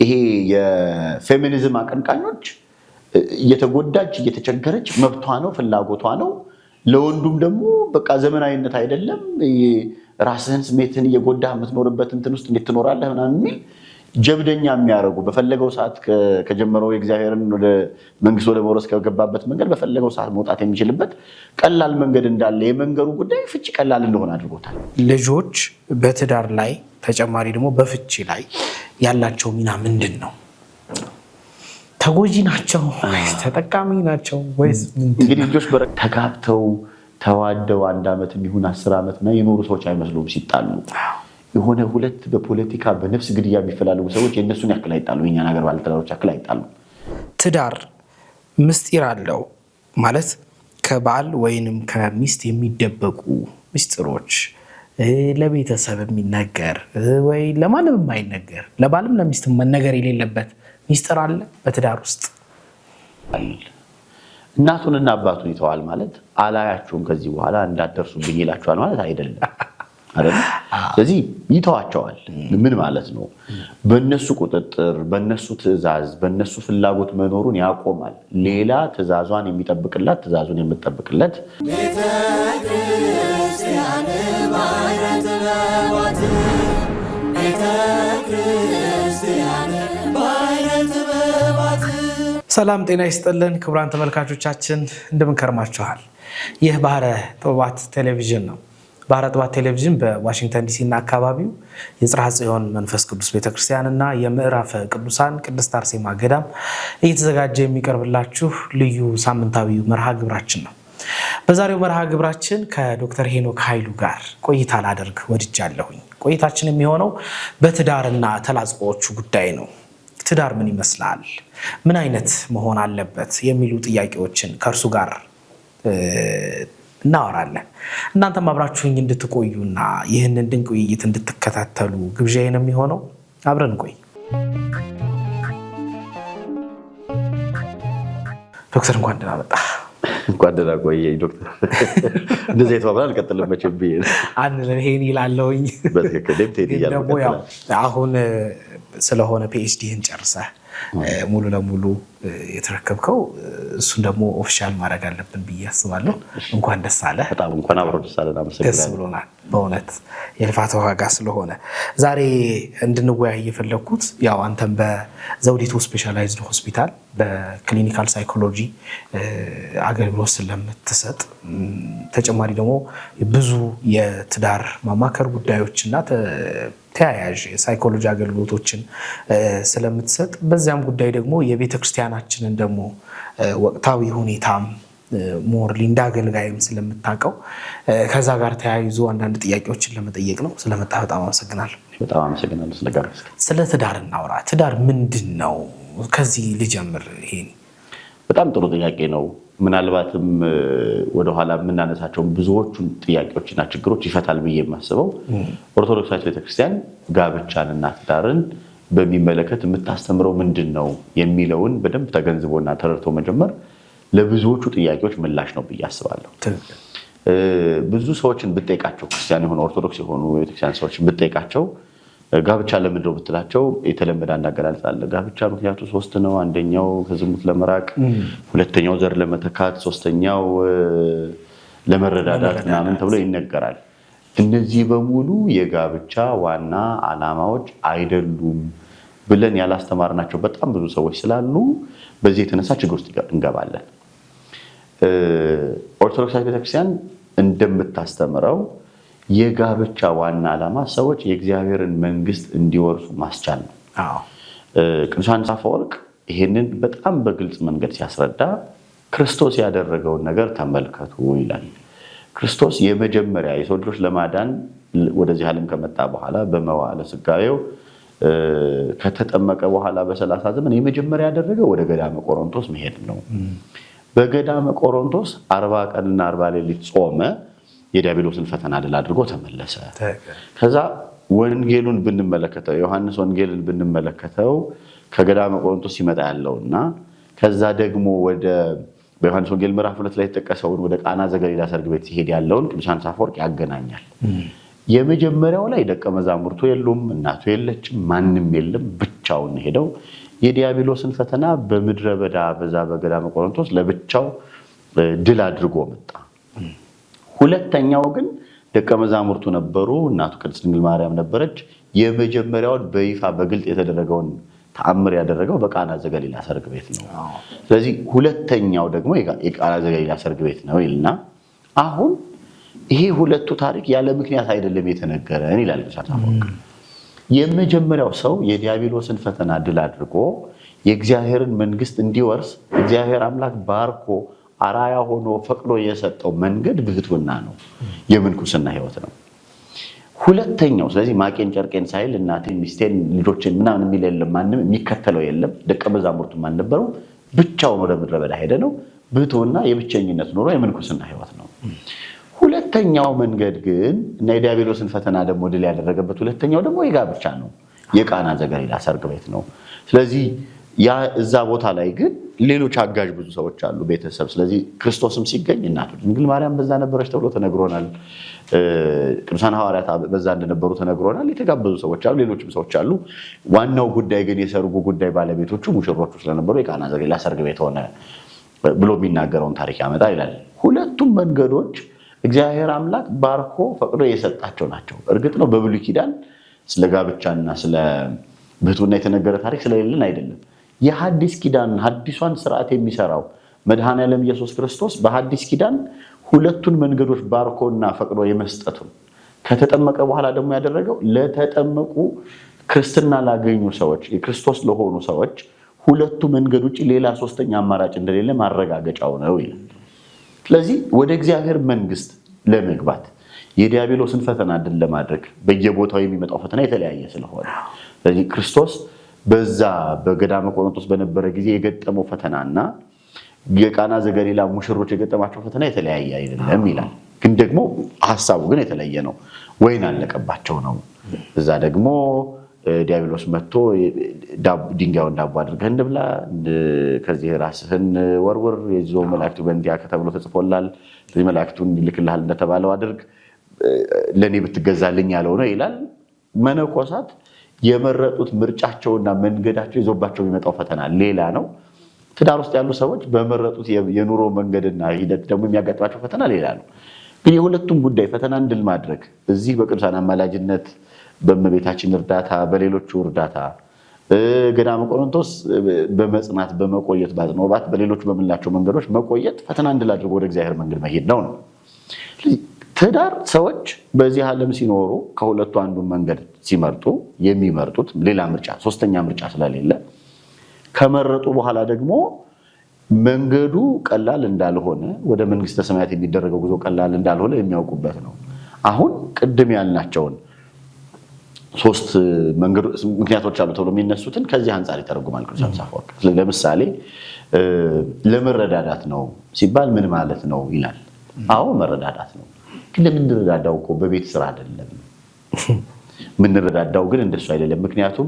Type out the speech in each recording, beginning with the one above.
ይሄ የፌሚኒዝም አቀንቃኞች እየተጎዳች እየተቸገረች መብቷ ነው ፍላጎቷ ነው ለወንዱም ደግሞ በቃ ዘመናዊነት አይደለም ራስህን ስሜትን እየጎዳህ የምትኖርበት እንትን ውስጥ እንዴት ትኖራለህ ምናምን የሚል ጀብደኛ የሚያረጉ በፈለገው ሰዓት ከጀመረው የእግዚአብሔርን ወደ መንግስት ወደ መውረስ ከገባበት መንገድ በፈለገው ሰዓት መውጣት የሚችልበት ቀላል መንገድ እንዳለ የመንገሩ ጉዳይ ፍቺ ቀላል እንደሆነ አድርጎታል። ልጆች በትዳር ላይ ተጨማሪ ደግሞ በፍቺ ላይ ያላቸው ሚና ምንድን ነው? ተጎጂ ናቸው ወይስ ተጠቃሚ ናቸው ወይስ እንግዲህ ልጆች ተጋብተው ተዋደው 1 ዓመት የሚሆን 10 ዓመት ነው የኖሩ ሰዎች አይመስሉም ሲጣሉ የሆነ ሁለት በፖለቲካ በነፍስ ግድያ የሚፈላለጉ ሰዎች የነሱን ያክል አይጣሉ የኛን ሀገር ባለትዳሮች ያክል አይጣሉ። ትዳር ምስጢር አለው ማለት ከባል ወይንም ከሚስት የሚደበቁ ምስጢሮች ለቤተሰብ የሚነገር ወይ ለማንም የማይነገር ለባልም ለሚስትም መነገር የሌለበት ምስጢር አለ በትዳር ውስጥ። እናቱንና አባቱን ይተዋል ማለት አላያችሁም ከዚህ በኋላ እንዳትደርሱብኝ ይላችኋል ማለት አይደለም አይደል? ስለዚህ ይተዋቸዋል። ምን ማለት ነው? በእነሱ ቁጥጥር በእነሱ ትዕዛዝ በእነሱ ፍላጎት መኖሩን ያቆማል። ሌላ ትዕዛዟን የሚጠብቅላት ትዕዛዙን የምትጠብቅለት ቤተክርስቲያን ባይረት በዋት ቤተክርስቲያን ባይረት በዋት። ሰላም ጤና ይስጥልን ክቡራን ተመልካቾቻችን እንደምን ከርማችኋል? ይህ ባህረ ጥበባት ቴሌቪዥን ነው። ባህረ ጥበባት ቴሌቪዥን በዋሽንግተን ዲሲ እና አካባቢው የጽርሐ ጽዮን መንፈስ ቅዱስ ቤተክርስቲያን እና የምዕራፈ ቅዱሳን ቅድስት አርሴማ ገዳም እየተዘጋጀ የሚቀርብላችሁ ልዩ ሳምንታዊ መርሃ ግብራችን ነው። በዛሬው መርሃ ግብራችን ከዶክተር ሄኖክ ኃይሉ ጋር ቆይታ ላደርግ ወድጃለሁኝ። ቆይታችን የሚሆነው በትዳርና ተላጽቆዎቹ ጉዳይ ነው። ትዳር ምን ይመስላል? ምን አይነት መሆን አለበት? የሚሉ ጥያቄዎችን ከእርሱ ጋር እናወራለን። እናንተም አብራችሁኝ እንድትቆዩና ይህንን ድንቅ ውይይት እንድትከታተሉ ግብዣዬ ነው የሚሆነው። አብረን ቆይ። ዶክተር እንኳን ደህና መጣ። እንኳን ደህና ቆየኝ ዶክተር። እንደዚህ የተባባል አልቀጥልም መቼም ብዬ ይሄን ይላለሁኝ። በትክክል ደግሞ ያው አሁን ስለሆነ ፒኤችዲህን ጨርሰህ ሙሉ ለሙሉ የተረከብከው እሱን ደግሞ ኦፊሻል ማድረግ አለብን ብዬ አስባለሁ። እንኳን ደስ አለ። በጣም እንኳን አብሮ ደስ አለ። ደስ ብሎናል በእውነት የልፋት ዋጋ ስለሆነ። ዛሬ እንድንወያይ የፈለኩት ያው አንተም በዘውዲቱ ስፔሻላይዝድ ሆስፒታል በክሊኒካል ሳይኮሎጂ አገልግሎት ስለምትሰጥ ተጨማሪ ደግሞ ብዙ የትዳር ማማከር ጉዳዮችና ተያያዥ የሳይኮሎጂ አገልግሎቶችን ስለምትሰጥ በዚያም ጉዳይ ደግሞ የቤተክርስቲያናችንን ደግሞ ወቅታዊ ሁኔታም ሞር ሊንዳ አገልጋይም ስለምታውቀው ከዛ ጋር ተያይዞ አንዳንድ ጥያቄዎችን ለመጠየቅ ነው። ስለመጣ በጣም አመሰግናለሁ። በጣም አመሰግናለሁ ስለጋበዝክ። ስለ ትዳር እናውራ። ትዳር ምንድን ነው? ከዚህ ልጀምር። ይሄን በጣም ጥሩ ጥያቄ ነው። ምናልባትም ወደኋላ የምናነሳቸው ብዙዎቹን ጥያቄዎችና ችግሮች ይፈታል ብዬ የማስበው ኦርቶዶክሳዊት ቤተክርስቲያን ጋብቻንና ትዳርን በሚመለከት የምታስተምረው ምንድን ነው የሚለውን በደንብ ተገንዝቦና ተረድቶ መጀመር ለብዙዎቹ ጥያቄዎች ምላሽ ነው ብዬ አስባለሁ። ብዙ ሰዎችን ብጠይቃቸው ክርስቲያን የሆኑ ኦርቶዶክስ የሆኑ ቤተክርስቲያን ሰዎችን ብጠይቃቸው ጋብቻ ለምንድን ነው ብትላቸው የተለመደ አንድ አገላለጽ አለ። ጋብቻ ምክንያቱ 3 ነው። አንደኛው ከዝሙት ለመራቅ፣ ሁለተኛው ዘር ለመተካት፣ ሶስተኛው ለመረዳዳት ምናምን ተብሎ ይነገራል። እነዚህ በሙሉ የጋብቻ ዋና ዓላማዎች አይደሉም ብለን ያላስተማርናቸው በጣም ብዙ ሰዎች ስላሉ በዚህ የተነሳ ችግር ውስጥ እንገባለን። ኦርቶዶክሳዊት ቤተክርስቲያን እንደምታስተምረው የጋብቻ ዋና ዓላማ ሰዎች የእግዚአብሔርን መንግስት እንዲወርሱ ማስቻል ነው። ቅዱስ ዮሐንስ አፈወርቅ ይሄንን በጣም በግልጽ መንገድ ሲያስረዳ ክርስቶስ ያደረገውን ነገር ተመልከቱ ይላል። ክርስቶስ የመጀመሪያ የሰው ልጆች ለማዳን ወደዚህ ዓለም ከመጣ በኋላ በመዋዕለ ሥጋዌው ከተጠመቀ በኋላ በ30 ዘመን የመጀመሪያ ያደረገው ወደ ገዳመ ቆሮንቶስ መሄድ ነው። በገዳመ ቆሮንቶስ 40 ቀንና 40 ሌሊት ጾመ። የዲያብሎስን ፈተና ድል አድርጎ ተመለሰ። ከዛ ወንጌሉን ብንመለከተው ዮሐንስ ወንጌልን ብንመለከተው ከገዳመ ቆሮንቶስ ሲመጣ ያለውና ከዛ ደግሞ ወደ በዮሐንስ ወንጌል ምዕራፍ 2 ላይ የተጠቀሰውን ወደ ቃና ዘገሊላ ሰርግ ቤት ሲሄድ ያለውን ቅዱስ ዮሐንስ አፈወርቅ ያገናኛል። የመጀመሪያው ላይ ደቀ መዛሙርቱ የሉም፣ እናቱ የለችም፣ ማንም የለም። ብቻውን ሄደው የዲያብሎስን ፈተና በምድረ በዳ በዛ በገዳመ ቆሮንቶስ ለብቻው ድል አድርጎ መጣ። ሁለተኛው ግን ደቀ መዛሙርቱ ነበሩ፣ እናቱ ቅድስት ድንግል ማርያም ነበረች። የመጀመሪያውን በይፋ በግልጥ የተደረገውን ተአምር ያደረገው በቃና ዘገሊላ ሰርግ ቤት ነው። ስለዚህ ሁለተኛው ደግሞ የቃና ዘገሊላ ሰርግ ቤት ነው ይልና አሁን ይሄ ሁለቱ ታሪክ ያለ ምክንያት አይደለም የተነገረን ይላል ቅዱስ አፈወርቅ። የመጀመሪያው ሰው የዲያብሎስን ፈተና ድል አድርጎ የእግዚአብሔርን መንግስት እንዲወርስ እግዚአብሔር አምላክ ባርኮ አራያ ሆኖ ፈቅዶ የሰጠው መንገድ ብሕትውና ነው፣ የምንኩስና ህይወት ነው። ሁለተኛው ስለዚህ ማቄን ጨርቄን ሳይል እናቴን ሚስቴን ልጆችን ምናምን የሚል የለም፣ ማንም የሚከተለው የለም። ደቀ መዛሙርቱም አልነበሩ፣ ብቻውን ወደ ምድረ በዳ ሄደ ነው። ብሕትውና የብቸኝነት ኑሮ የምንኩስና ህይወት ነው። ሁለተኛው መንገድ ግን እና የዲያብሎስን ፈተና ደግሞ ድል ያደረገበት ሁለተኛው ደግሞ የጋብቻ ነው፣ የቃና ዘገሊላ ሰርግ ቤት ነው። ስለዚህ ያ እዛ ቦታ ላይ ግን ሌሎች አጋዥ ብዙ ሰዎች አሉ፣ ቤተሰብ። ስለዚህ ክርስቶስም ሲገኝ እናቱ ድንግል ማርያም በዛ ነበረች ተብሎ ተነግሮናል። ቅዱሳን ሐዋርያት በዛ እንደነበሩ ተነግሮናል። የተጋበዙ ሰዎች አሉ፣ ሌሎችም ሰዎች አሉ። ዋናው ጉዳይ ግን የሰርጉ ጉዳይ ባለቤቶቹ ሙሽሮቹ ስለነበሩ የቃና ዘገሊላ ሰርግ ቤት ሆነ ብሎ የሚናገረውን ታሪክ ያመጣ ይላል። ሁለቱም መንገዶች እግዚአብሔር አምላክ ባርኮ ፈቅዶ የሰጣቸው ናቸው። እርግጥ ነው በብሉይ ኪዳን ስለ ጋብቻና ስለ ብሕትውና የተነገረ ታሪክ ስለሌለን አይደለም። የሐዲስ ኪዳን ሐዲሷን ስርዓት የሚሰራው መድኃኔዓለም ኢየሱስ ክርስቶስ በሐዲስ ኪዳን ሁለቱን መንገዶች ባርኮና ፈቅዶ የመስጠቱን ከተጠመቀ በኋላ ደግሞ ያደረገው ለተጠመቁ ክርስትና ላገኙ ሰዎች የክርስቶስ ለሆኑ ሰዎች ሁለቱ መንገድ ውጪ ሌላ ሶስተኛ አማራጭ እንደሌለ ማረጋገጫው ነው ይላል። ስለዚህ ወደ እግዚአብሔር መንግስት ለመግባት የዲያብሎስን ፈተና ድል ለማድረግ በየቦታው የሚመጣው ፈተና የተለያየ ስለሆነ ስለዚህ ክርስቶስ በዛ በገዳመ ቆሮንቶስ በነበረ ጊዜ የገጠመው ፈተናና የቃና ዘገሊላ ሙሽሮች የገጠማቸው ፈተና የተለያየ አይደለም ይላል። ግን ደግሞ ሐሳቡ ግን የተለየ ነው። ወይን አለቀባቸው ነው። እዛ ደግሞ ዲያብሎስ መጥቶ ድንጋዩን ዳቦ አድርገህ እንብላ፣ ከዚህ ራስህን ወርውር፣ የይዞ መላእክቱ በእንዲያ ተብሎ ተጽፎላል፣ ስለዚህ መላእክቱን ይልክልሃል እንደተባለው አድርግ፣ ለእኔ ብትገዛልኝ ያለው ነው ይላል። መነኮሳት የመረጡት ምርጫቸውና መንገዳቸው ይዞባቸው የሚመጣው ፈተና ሌላ ነው። ትዳር ውስጥ ያሉ ሰዎች በመረጡት የኑሮ መንገድና ሂደት ደግሞ የሚያጋጥማቸው ፈተና ሌላ ነው። ግን የሁለቱም ጉዳይ ፈተናን ድል ማድረግ እዚህ በቅዱሳን አማላጅነት በእመቤታችን እርዳታ በሌሎቹ እርዳታ ገዳመ ቆሮንቶስ በመጽናት በመቆየት ባዝኖባት በሌሎቹ በምላቸው መንገዶች መቆየት ፈተናን ድል አድርጎ ወደ እግዚአብሔር መንገድ መሄድ ነው። ትዳር ሰዎች በዚህ ዓለም ሲኖሩ ከሁለቱ አንዱን መንገድ ሲመርጡ የሚመርጡት ሌላ ምርጫ ሶስተኛ ምርጫ ስለሌለ ከመረጡ በኋላ ደግሞ መንገዱ ቀላል እንዳልሆነ ወደ መንግስተ ሰማያት የሚደረገው ጉዞ ቀላል እንዳልሆነ የሚያውቁበት ነው። አሁን ቅድም ያልናቸውን ሶስት ምክንያቶች አሉ ተብሎ የሚነሱትን ከዚህ አንጻር ይተረጉማል ቅዱስ አፈወርቅ። ለምሳሌ ለመረዳዳት ነው ሲባል ምን ማለት ነው ይላል። አዎ መረዳዳት ነው። ግን ለምንረዳዳው እኮ በቤት ስራ አይደለም። ምንረዳዳው ግን እንደሱ አይደለም። ምክንያቱም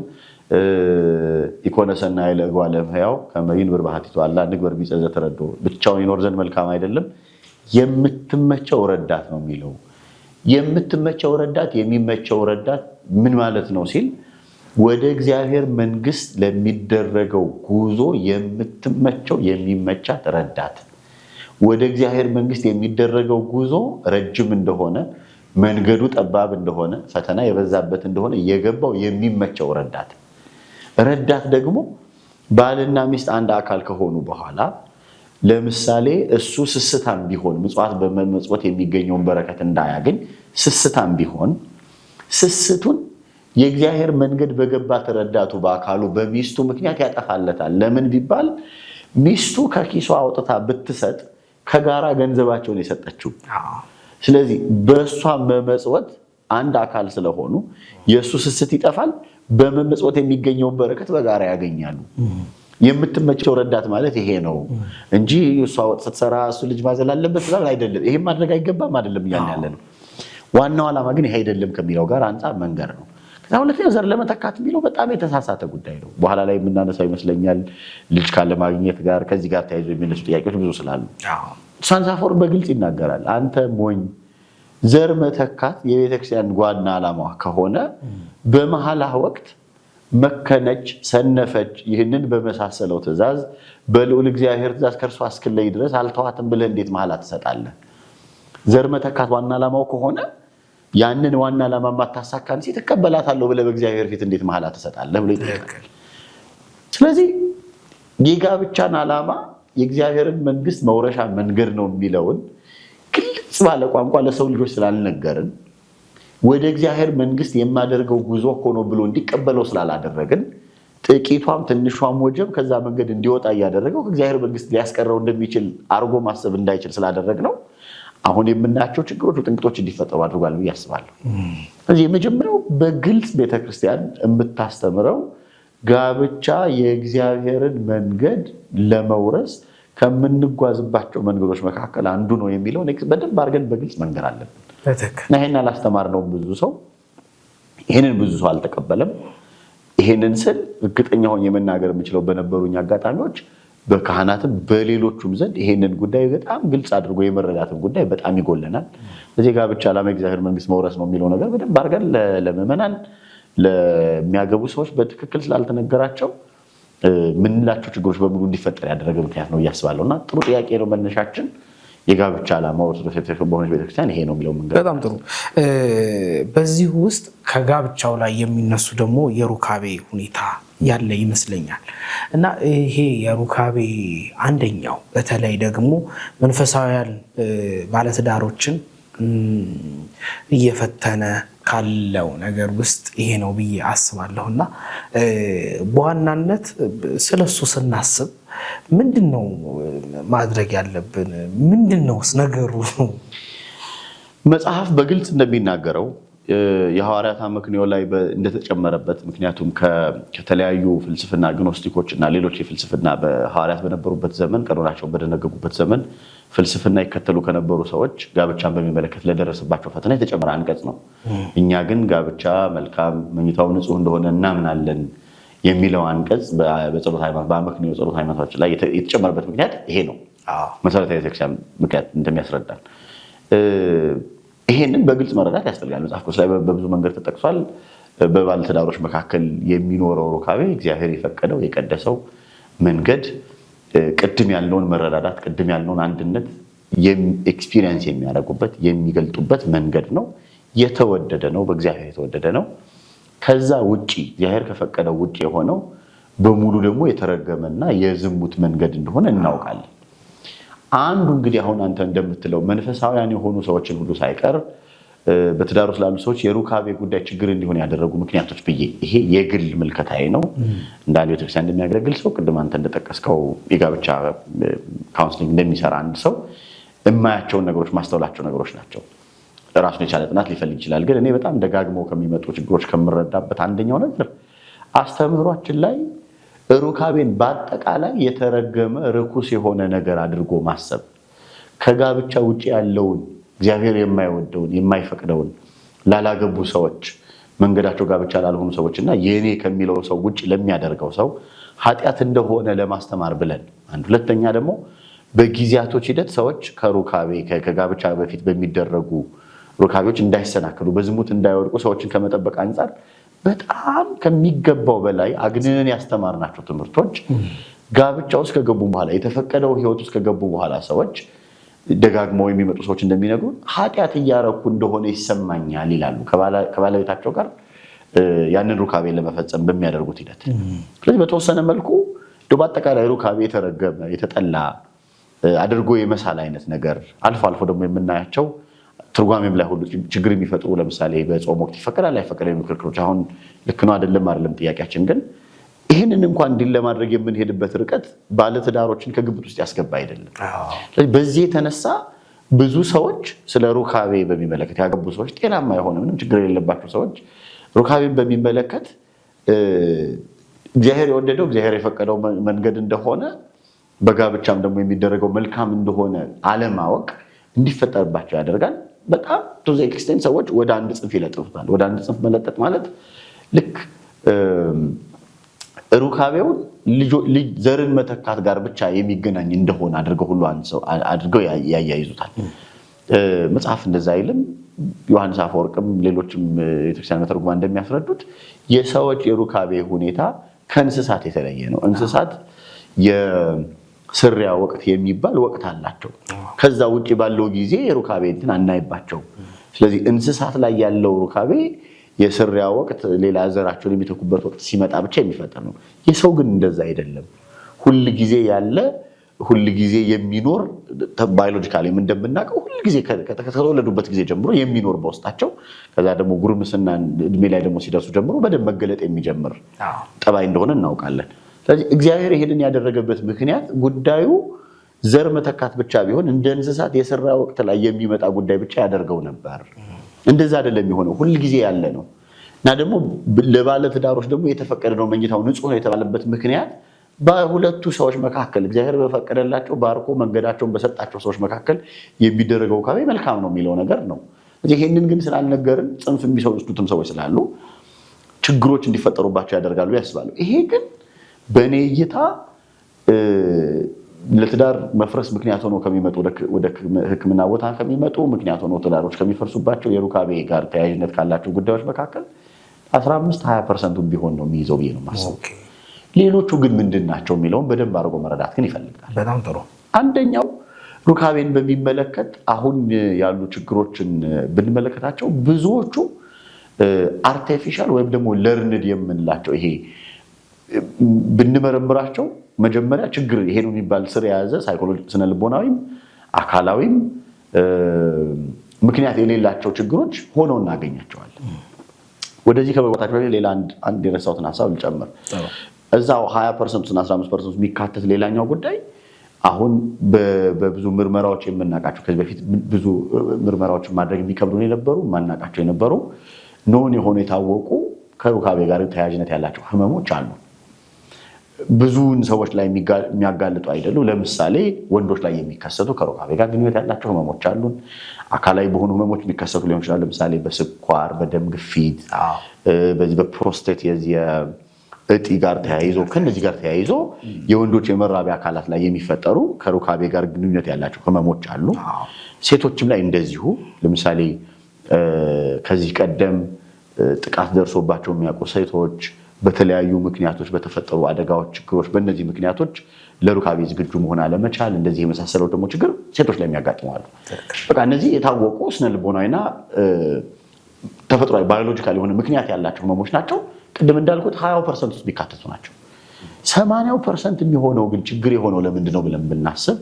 ኢኮነሰና ለጓለ ሕያው ከመይንብር ባህቲቱ አላ ንግበር ቢጸዘ ተረዶ ብቻውን ይኖር ዘንድ መልካም አይደለም፣ የምትመቸው ረዳት ነው የሚለው። የምትመቸው ረዳት የሚመቸው ረዳት ምን ማለት ነው ሲል ወደ እግዚአብሔር መንግስት ለሚደረገው ጉዞ የምትመቸው የሚመቻት ረዳት፣ ወደ እግዚአብሔር መንግስት የሚደረገው ጉዞ ረጅም እንደሆነ መንገዱ ጠባብ እንደሆነ ፈተና የበዛበት እንደሆነ የገባው የሚመቸው ረዳት። ረዳት ደግሞ ባልና ሚስት አንድ አካል ከሆኑ በኋላ ለምሳሌ እሱ ስስታም ቢሆን ምጽዋት በመመጽወት የሚገኘውን በረከት እንዳያገኝ ስስታም ቢሆን ስስቱን የእግዚአብሔር መንገድ በገባት ረዳቱ በአካሉ በሚስቱ ምክንያት ያጠፋለታል። ለምን ቢባል ሚስቱ ከኪሷ አውጥታ ብትሰጥ ከጋራ ገንዘባቸውን የሰጠችው። ስለዚህ በእሷ መመጽወት አንድ አካል ስለሆኑ የእሱ ስስት ይጠፋል፣ በመመጽወት የሚገኘውን በረከት በጋራ ያገኛሉ። የምትመቸው ረዳት ማለት ይሄ ነው እንጂ እሷ ወጥ ስትሰራ እሱ ልጅ ማዘል አለበት አይደለም። ይሄም ማድረግ አይገባም አይደለም እያልን ያለ ነው። ዋናው ዓላማ ግን ይሄ አይደለም ከሚለው ጋር አንጻር መንገር ነው። ከዛ ሁለተኛው ዘር ለመተካት የሚለው በጣም የተሳሳተ ጉዳይ ነው። በኋላ ላይ የምናነሳው ይመስለኛል። ልጅ ካለ ማግኘት ጋር ከዚህ ጋር ተያይዞ የሚነሱ ጥያቄዎች ብዙ ስላሉ ቅዱስ አፈወርቅ በግልጽ ይናገራል። አንተ ሞኝ ዘር መተካት የቤተክርስቲያን ዋና ዓላማዋ ከሆነ በመሐላ ወቅት መከነች፣ ሰነፈች፣ ይህንን በመሳሰለው ትእዛዝ በልዑል እግዚአብሔር ትእዛዝ ከእርሷ እስክለይ ድረስ አልተዋትም ብለህ እንዴት መሐላ ትሰጣለህ? ዘር መተካት ዋና ዓላማው ከሆነ ያንን ዋና ዓላማ ማታሳካን ሲት ተቀበላታለሁ ብለህ በእግዚአብሔር ፊት እንዴት መሐላ ትሰጣለህ ብሎ ይጠይቃል። ስለዚህ የጋብቻን ዓላማ የእግዚአብሔርን መንግስት መውረሻ መንገድ ነው የሚለውን ግልጽ ባለ ቋንቋ ለሰው ልጆች ስላልነገርን ወደ እግዚአብሔር መንግስት የማደርገው ጉዞ ሆኖ ብሎ እንዲቀበለው ስላላደረግን ጥቂቷም ትንሿም ወጀብ ከዛ መንገድ እንዲወጣ እያደረገው ከእግዚአብሔር መንግስት ሊያስቀረው እንደሚችል አርጎ ማሰብ እንዳይችል ስላደረግነው አሁን የምናያቸው ችግሮች ጥንቅጦች እንዲፈጠሩ አድርጓል ብዬ አስባለሁ። ስለዚህ የመጀመሪያው በግልጽ ቤተክርስቲያን የምታስተምረው ጋብቻ የእግዚአብሔርን መንገድ ለመውረስ ከምንጓዝባቸው መንገዶች መካከል አንዱ ነው የሚለው በደንብ አድርገን በግልጽ መንገር አለብን። እና ይሄን አላስተማርነውም ብዙ ሰው፣ ይሄንን ብዙ ሰው አልተቀበለም። ይሄንን ስል እርግጠኛ ሆኜ መናገር የምችለው በነበሩኝ አጋጣሚዎች በካህናትም በሌሎቹም ዘንድ ይሄንን ጉዳይ በጣም ግልጽ አድርጎ የመረዳትን ጉዳይ በጣም ይጎለናል። ስለዚህ ጋብቻ ዓላማ የእግዚአብሔር መንግስት መውረስ ነው የሚለው ነገር በደንብ አድርገን ለምዕመናን ለሚያገቡ ሰዎች በትክክል ስላልተነገራቸው ምንላቸው ችግሮች በሙሉ እንዲፈጠር ያደረገ ምክንያት ነው እያስባለሁ። እና ጥሩ ጥያቄ ነው መነሻችን። የጋብቻ ዓላማ ኦርቶዶክስ በሆነች ቤተክርስቲያን ይሄ ነው የሚለው መንገድ በጣም ጥሩ። በዚህ ውስጥ ከጋብቻው ላይ የሚነሱ ደግሞ የሩካቤ ሁኔታ ያለ ይመስለኛል እና ይሄ የሩካቤ አንደኛው በተለይ ደግሞ መንፈሳውያን ባለትዳሮችን እየፈተነ ካለው ነገር ውስጥ ይሄ ነው ብዬ አስባለሁ። እና በዋናነት ስለሱ ስናስብ ምንድን ነው ማድረግ ያለብን? ምንድን ነውስ ነገሩ? መጽሐፍ በግልጽ እንደሚናገረው የሐዋርያት አመክንዮ ላይ እንደተጨመረበት፣ ምክንያቱም ከተለያዩ ፍልስፍና ግኖስቲኮች እና ሌሎች የፍልስፍና በሐዋርያት በነበሩበት ዘመን ቀኖናቸውን በደነገጉበት ዘመን ፍልስፍና ይከተሉ ከነበሩ ሰዎች ጋብቻን በሚመለከት ለደረሰባቸው ፈተና የተጨመረ አንቀጽ ነው። እኛ ግን ጋብቻ መልካም፣ መኝታው ንጹህ እንደሆነ እናምናለን የሚለው አንቀጽ በጸሎት ሃይማኖት በአመክንዮ ጸሎት ሃይማኖቶች ላይ የተጨመረበት ምክንያት ይሄ ነው። መሰረታዊ ቤተክርስቲያን ምክንያት እንደሚያስረዳን ይሄንን በግልጽ መረዳት ያስፈልጋል። መጽሐፍ ቅዱስ ላይ በብዙ መንገድ ተጠቅሷል። በባለትዳሮች መካከል የሚኖረው ሩካቤ እግዚአብሔር የፈቀደው የቀደሰው መንገድ ቅድም ያለውን መረዳዳት፣ ቅድም ያለውን አንድነት ኤክስፒሪየንስ የሚያደርጉበት የሚገልጡበት መንገድ ነው። የተወደደ ነው፣ በእግዚአብሔር የተወደደ ነው። ከዛ ውጪ እግዚአብሔር ከፈቀደው ውጪ የሆነው በሙሉ ደግሞ የተረገመና የዝሙት መንገድ እንደሆነ እናውቃለን። አንዱ እንግዲህ አሁን አንተ እንደምትለው መንፈሳውያን የሆኑ ሰዎችን ሁሉ ሳይቀር በትዳር ውስጥ ላሉ ሰዎች የሩካቤ ጉዳይ ችግር እንዲሆን ያደረጉ ምክንያቶች ብዬ ይሄ የግል ምልከታዬ ነው። እንደ አንድ ቤተክርስቲያን እንደሚያገለግል ሰው ቅድም አንተ እንደጠቀስከው የጋብቻ ካውንስሊንግ እንደሚሰራ አንድ ሰው የማያቸውን ነገሮች ማስተውላቸው ነገሮች ናቸው። ራሱን የቻለ ጥናት ሊፈልግ ይችላል። ግን እኔ በጣም ደጋግመው ከሚመጡ ችግሮች ከምረዳበት አንደኛው ነገር አስተምህሯችን ላይ ሩካቤን በአጠቃላይ የተረገመ ርኩስ የሆነ ነገር አድርጎ ማሰብ፣ ከጋብቻ ውጭ ያለውን እግዚአብሔር የማይወደውን የማይፈቅደውን ላላገቡ ሰዎች መንገዳቸው ጋብቻ ላልሆኑ ሰዎች እና የኔ ከሚለው ሰው ውጭ ለሚያደርገው ሰው ኃጢአት እንደሆነ ለማስተማር ብለን አንድ። ሁለተኛ ደግሞ በጊዜያቶች ሂደት ሰዎች ከሩካቤ ከጋብቻ በፊት በሚደረጉ ሩካቤዎች እንዳይሰናከሉ በዝሙት እንዳይወድቁ ሰዎችን ከመጠበቅ አንጻር በጣም ከሚገባው በላይ አግንነን ያስተማርናቸው ትምህርቶች ጋብቻ ውስጥ ከገቡ በኋላ የተፈቀደው ሕይወት ውስጥ ከገቡ በኋላ ሰዎች ደጋግመው የሚመጡ ሰዎች እንደሚነግሩ ኃጢአት እያረኩ እንደሆነ ይሰማኛል ይላሉ ከባለቤታቸው ጋር ያንን ሩካቤ ለመፈጸም በሚያደርጉት ሂደት። ስለዚህ በተወሰነ መልኩ በአጠቃላይ ሩካቤ የተረገመ የተጠላ አድርጎ የመሳል አይነት ነገር አልፎ አልፎ ደግሞ የምናያቸው ትርጓሜም ላይ ሁሉ ችግር የሚፈጥሩ ለምሳሌ በጾም ወቅት ይፈቀዳል አይፈቀድም የሚሉ ክርክሮች አሁን ልክ ነው አይደለም ጥያቄያችን። ግን ይህንን እንኳን እንዲህ ለማድረግ የምንሄድበት ርቀት ባለትዳሮችን ከግምት ውስጥ ያስገባ አይደለም። በዚህ የተነሳ ብዙ ሰዎች ስለ ሩካቤ በሚመለከት ያገቡ ሰዎች ጤናማ የሆነ ምንም ችግር የሌለባቸው ሰዎች ሩካቤን በሚመለከት እግዚአብሔር የወደደው እግዚአብሔር የፈቀደው መንገድ እንደሆነ በጋብቻም ደግሞ የሚደረገው መልካም እንደሆነ አለማወቅ እንዲፈጠርባቸው ያደርጋል። በጣም ቱ ዘ ኤክስቴንት ሰዎች ወደ አንድ ጽንፍ ይለጥፉታል። ወደ አንድ ጽንፍ መለጠጥ ማለት ልክ ሩካቤውን ዘርን መተካት ጋር ብቻ የሚገናኝ እንደሆነ አድርገው ሁሉ አንድ ሰው አድርገው ያያይዙታል። መጽሐፍ እንደዛ አይልም። ዮሐንስ አፈወርቅም ሌሎችም የቤተክርስቲያን መተርጉማን እንደሚያስረዱት የሰዎች የሩካቤ ሁኔታ ከእንስሳት የተለየ ነው። እንስሳት የስሪያ ወቅት የሚባል ወቅት አላቸው። ከዛ ውጭ ባለው ጊዜ የሩካቤ እንትን አናይባቸው። ስለዚህ እንስሳት ላይ ያለው ሩካቤ የስሪያ ወቅት ሌላ ዘራቸውን የሚተኩበት ወቅት ሲመጣ ብቻ የሚፈጠር ነው። የሰው ግን እንደዛ አይደለም። ሁል ጊዜ ያለ ሁል ጊዜ የሚኖር ባዮሎጂካሊ እንደምናውቀው ሁል ጊዜ ከተወለዱበት ጊዜ ጀምሮ የሚኖር በውስጣቸው ከዛ ደግሞ ጉርምስና እድሜ ላይ ደግሞ ሲደርሱ ጀምሮ በደንብ መገለጥ የሚጀምር ጠባይ እንደሆነ እናውቃለን። ስለዚህ እግዚአብሔር ይሄንን ያደረገበት ምክንያት ጉዳዩ ዘር መተካት ብቻ ቢሆን እንደ እንስሳት የስራ ወቅት ላይ የሚመጣ ጉዳይ ብቻ ያደርገው ነበር። እንደዛ አይደለም የሚሆነው፣ ሁል ጊዜ ያለ ነው እና ደግሞ ለባለ ትዳሮች ደግሞ የተፈቀደ ነው መኝታው ንጹህ ነው የተባለበት ምክንያት በሁለቱ ሰዎች መካከል እግዚአብሔር በፈቀደላቸው ባርኮ መንገዳቸውን በሰጣቸው ሰዎች መካከል የሚደረገው ሩካቤ መልካም ነው የሚለው ነገር ነው። ይሄንን ግን ስላልነገርን ጽንፍ የሚወስዱትም ሰዎች ስላሉ ችግሮች እንዲፈጠሩባቸው ያደርጋሉ ያስባሉ። ይሄ ግን በእኔ እይታ ለትዳር መፍረስ ምክንያት ሆኖ ከሚመጡ ወደ ሕክምና ቦታ ከሚመጡ ምክንያት ሆኖ ትዳሮች ከሚፈርሱባቸው የሩካቤ ጋር ተያያዥነት ካላቸው ጉዳዮች መካከል 15-20% ቢሆን ነው የሚይዘው ብዬ ነው የማስበው። ሌሎቹ ግን ምንድን ናቸው የሚለውን በደንብ አድርጎ መረዳት ግን ይፈልጋል። በጣም ጥሩ። አንደኛው ሩካቤን በሚመለከት አሁን ያሉ ችግሮችን ብንመለከታቸው ብዙዎቹ አርቲፊሻል ወይም ደግሞ ለርንድ የምንላቸው ይሄ ብንመረምራቸው መጀመሪያ ችግር ይሄ ነው የሚባል ስር የያዘ ሳይኮሎጂ ስነልቦናዊም አካላዊም ምክንያት የሌላቸው ችግሮች ሆነው እናገኛቸዋለን። ወደዚህ ከመግባታቸው በፊት ሌላ አንድ የረሳሁትን ሀሳብ ልጨምር። እዛው 20% እና 15% የሚካተት ሌላኛው ጉዳይ አሁን በብዙ ምርመራዎች የምናውቃቸው ከዚህ በፊት ብዙ ምርመራዎችን ማድረግ የሚከብዱን የነበሩ ማናውቃቸው የነበሩ ኖን የሆኑ የታወቁ ከሩካቤ ጋር ተያያዥነት ያላቸው ህመሞች አሉ። ብዙውን ሰዎች ላይ የሚያጋልጡ አይደሉም። ለምሳሌ ወንዶች ላይ የሚከሰቱ ከሩካቤ ጋር ግንኙነት ያላቸው ህመሞች አሉን። አካላዊ በሆኑ ህመሞች የሚከሰቱ ሊሆን ይችላል። ለምሳሌ በስኳር፣ በደም ግፊት፣ በዚህ በፕሮስቴት የዚህ እጢ ጋር ተያይዞ ከነዚህ ጋር ተያይዞ የወንዶች የመራቢያ አካላት ላይ የሚፈጠሩ ከሩካቤ ጋር ግንኙነት ያላቸው ህመሞች አሉ። ሴቶችም ላይ እንደዚሁ ለምሳሌ ከዚህ ቀደም ጥቃት ደርሶባቸው የሚያውቁ ሴቶች በተለያዩ ምክንያቶች በተፈጠሩ አደጋዎች፣ ችግሮች በእነዚህ ምክንያቶች ለሩካቤ ዝግጁ መሆን አለመቻል እንደዚህ የመሳሰለው ደግሞ ችግር ሴቶች ላይ የሚያጋጥመዋል። በቃ እነዚህ የታወቁ ስነልቦናዊና ተፈጥሯዊ ባዮሎጂካል የሆነ ምክንያት ያላቸው ህመሞች ናቸው። ቅድም እንዳልኩት 20% ውስጥ ቢካተቱ ናቸው። 80% የሚሆነው ግን ችግር የሆነው ለምንድን ነው ብለን ብናስብ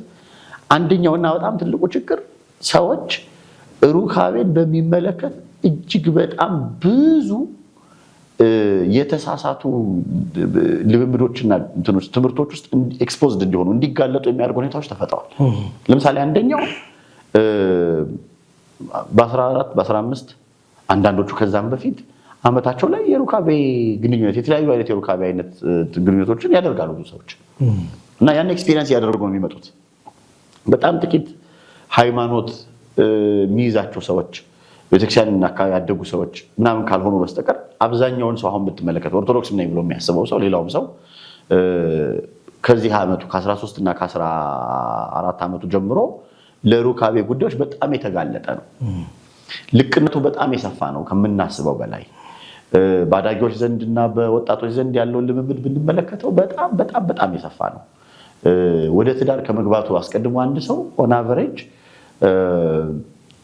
አንደኛውና በጣም ትልቁ ችግር ሰዎች ሩካቤን በሚመለከት እጅግ በጣም ብዙ የተሳሳቱ ልምምዶችና ትምህርቶች ውስጥ ኤክስፖዝድ እንዲሆኑ እንዲጋለጡ የሚያደርጉ ሁኔታዎች ተፈጥረዋል። ለምሳሌ አንደኛው በ14 በ15 አንዳንዶቹ ከዛም በፊት አመታቸው ላይ የሩካቤ ግንኙነት የተለያዩ አይነት የሩካቤ አይነት ግንኙነቶችን ያደርጋሉ ብዙ ሰዎች እና ያን ኤክስፒሪየንስ ያደርጉ ነው የሚመጡት። በጣም ጥቂት ሃይማኖት የሚይዛቸው ሰዎች ቤተክርስቲያን አካባቢ ያደጉ ሰዎች ምናምን ካልሆኑ በስተቀር አብዛኛውን ሰው አሁን ብትመለከት ኦርቶዶክስ ነኝ ብሎ የሚያስበው ሰው ሌላውም ሰው ከዚህ ዓመቱ ከ13 እና ከ14 ዓመቱ ጀምሮ ለሩካቤ ጉዳዮች በጣም የተጋለጠ ነው። ልቅነቱ በጣም የሰፋ ነው ከምናስበው በላይ። በአዳጊዎች ዘንድ እና በወጣቶች ዘንድ ያለውን ልምምድ ብንመለከተው በጣም በጣም በጣም የሰፋ ነው። ወደ ትዳር ከመግባቱ አስቀድሞ አንድ ሰው ኦን አቨሬጅ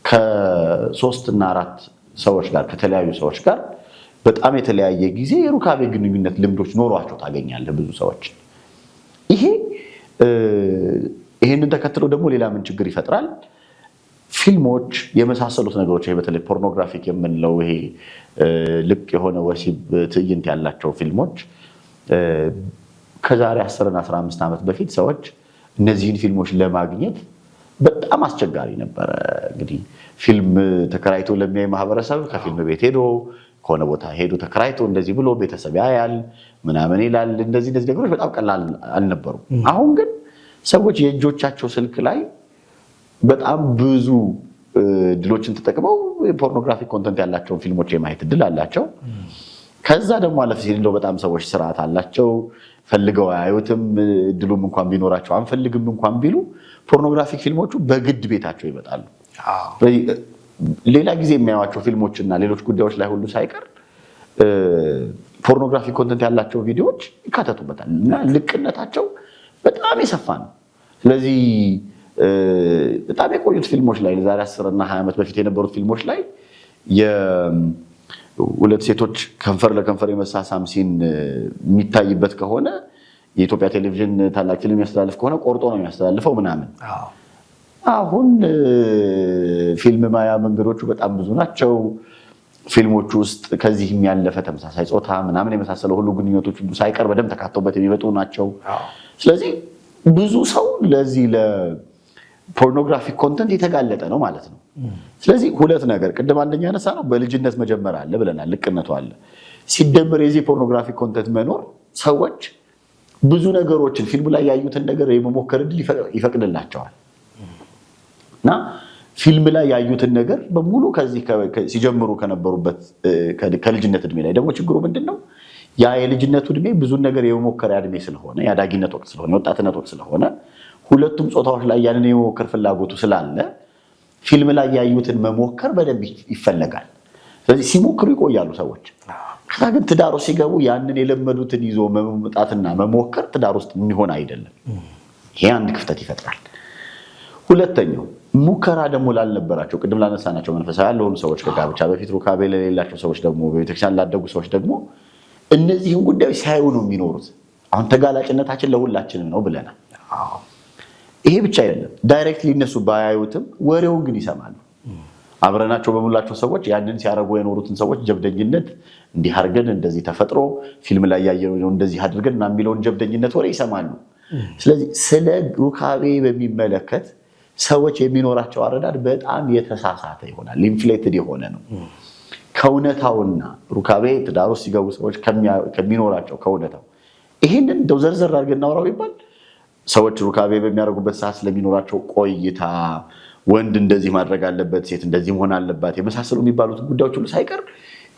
ከ3 እና 4 ሰዎች ጋር ከተለያዩ ሰዎች ጋር በጣም የተለያየ ጊዜ የሩካቤ ግንኙነት ልምዶች ኖሯቸው ታገኛለህ ብዙ ሰዎች። ይሄንን ተከትሎ ደግሞ ሌላ ምን ችግር ይፈጥራል? ፊልሞች የመሳሰሉት ነገሮች ይሄ በተለይ ፖርኖግራፊክ የምንለው ይሄ ልቅ የሆነ ወሲብ ትዕይንት ያላቸው ፊልሞች ከዛሬ 10 እና 15 ዓመት በፊት ሰዎች እነዚህን ፊልሞች ለማግኘት በጣም አስቸጋሪ ነበረ። እንግዲህ ፊልም ተከራይቶ ለሚያይ ማህበረሰብ ከፊልም ቤት ሄዶ ከሆነ ቦታ ሄዶ ተከራይቶ እንደዚህ ብሎ ቤተሰብ ያያል ምናምን ይላል። እንደዚህ ነገሮች በጣም ቀላል አልነበሩም። አሁን ግን ሰዎች የእጆቻቸው ስልክ ላይ በጣም ብዙ ድሎችን ተጠቅመው የፖርኖግራፊክ ኮንተንት ያላቸውን ፊልሞች የማየት እድል አላቸው። ከዛ ደግሞ አለፍ ሲል እንደው በጣም ሰዎች ስርዓት አላቸው፣ ፈልገው አያዩትም። እድሉም እንኳን ቢኖራቸው አንፈልግም እንኳን ቢሉ ፖርኖግራፊክ ፊልሞቹ በግድ ቤታቸው ይመጣሉ። ሌላ ጊዜ የሚያዩዋቸው ፊልሞችና ሌሎች ጉዳዮች ላይ ሁሉ ሳይቀር ፖርኖግራፊ ኮንተንት ያላቸው ቪዲዮዎች ይካተቱበታል እና ልቅነታቸው በጣም የሰፋ ነው። ስለዚህ በጣም የቆዩት ፊልሞች ላይ ዛሬ 10 እና 20 ዓመት በፊት የነበሩት ፊልሞች ላይ የሁለት ሴቶች ከንፈር ለከንፈር የመሳሳም ሲን የሚታይበት ከሆነ የኢትዮጵያ ቴሌቪዥን ታላቅ ፊልም የሚያስተላልፍ ከሆነ ቆርጦ ነው የሚያስተላልፈው ምናምን። አሁን ፊልም ማያ መንገዶቹ በጣም ብዙ ናቸው። ፊልሞቹ ውስጥ ከዚህ የሚያለፈ ተመሳሳይ ጾታ ምናምን የመሳሰለው ሁሉ ግንኙነቶች ሁሉ ሳይቀር በደንብ ተካተውበት የሚመጡ ናቸው። ስለዚህ ብዙ ሰው ለዚህ ለፖርኖግራፊክ ኮንተንት የተጋለጠ ነው ማለት ነው። ስለዚህ ሁለት ነገር ቅድም አንደኛ ያነሳ ነው በልጅነት መጀመር አለ ብለናል። ልቅነቱ አለ ሲደመር የዚህ ፖርኖግራፊክ ኮንተንት መኖር ሰዎች ብዙ ነገሮችን ፊልሙ ላይ ያዩትን ነገር የመሞከር እድል ይፈቅድላቸዋል እና ፊልም ላይ ያዩትን ነገር በሙሉ ከዚህ ሲጀምሩ ከነበሩበት ከልጅነት እድሜ ላይ ደግሞ ችግሩ ምንድነው? ያ የልጅነቱ እድሜ ብዙን ነገር የመሞከሪያ እድሜ ስለሆነ የአዳጊነት ወቅት ስለሆነ የወጣትነት ወቅት ስለሆነ ሁለቱም ጾታዎች ላይ ያንን የመሞከር ፍላጎቱ ስላለ ፊልም ላይ ያዩትን መሞከር በደንብ ይፈለጋል። ስለዚህ ሲሞክሩ ይቆያሉ ሰዎች። ከዛ ግን ትዳር ውስጥ ሲገቡ ያንን የለመዱትን ይዞ መምጣትና መሞከር ትዳር ውስጥ የሚሆን አይደለም። ይሄ አንድ ክፍተት ይፈጥራል። ሁለተኛው ሙከራ ደግሞ ላልነበራቸው ቅድም ላነሳናቸው መንፈሳዊ ያልሆኑ ሰዎች ከጋብቻ በፊት ሩካቤ ለሌላቸው ሰዎች ደግሞ በቤተክርስቲያን ላደጉ ሰዎች ደግሞ እነዚህን ጉዳዮች ሲያዩ ነው የሚኖሩት። አሁን ተጋላጭነታችን ለሁላችንም ነው ብለናል። ይሄ ብቻ አይደለም፣ ዳይሬክትሊ እነሱ ባያዩትም ወሬውን ግን ይሰማሉ። አብረናቸው በሙላቸው ሰዎች ያንን ሲያደርጉ የኖሩትን ሰዎች ጀብደኝነት እንዲህ አድርገን እንደዚህ ተፈጥሮ ፊልም ላይ ያየነው እንደዚህ አድርገን እና የሚለውን ጀብደኝነት ወሬ ይሰማሉ። ስለዚህ ስለ ሩካቤ በሚመለከት ሰዎች የሚኖራቸው አረዳድ በጣም የተሳሳተ ይሆናል፣ ኢንፍሌትድ የሆነ ነው ከእውነታውና ሩካቤ ትዳር ውስጥ ሲገቡ ሰዎች ከሚኖራቸው ከእውነታው። ይህንን እንደው ዘርዘር አድርገን እናውራው ይባል ሰዎች ሩካቤ በሚያደርጉበት ሰዓት ስለሚኖራቸው ቆይታ ወንድ እንደዚህ ማድረግ አለበት፣ ሴት እንደዚህ መሆን አለባት የመሳሰሉ የሚባሉት ጉዳዮች ሁሉ ሳይቀር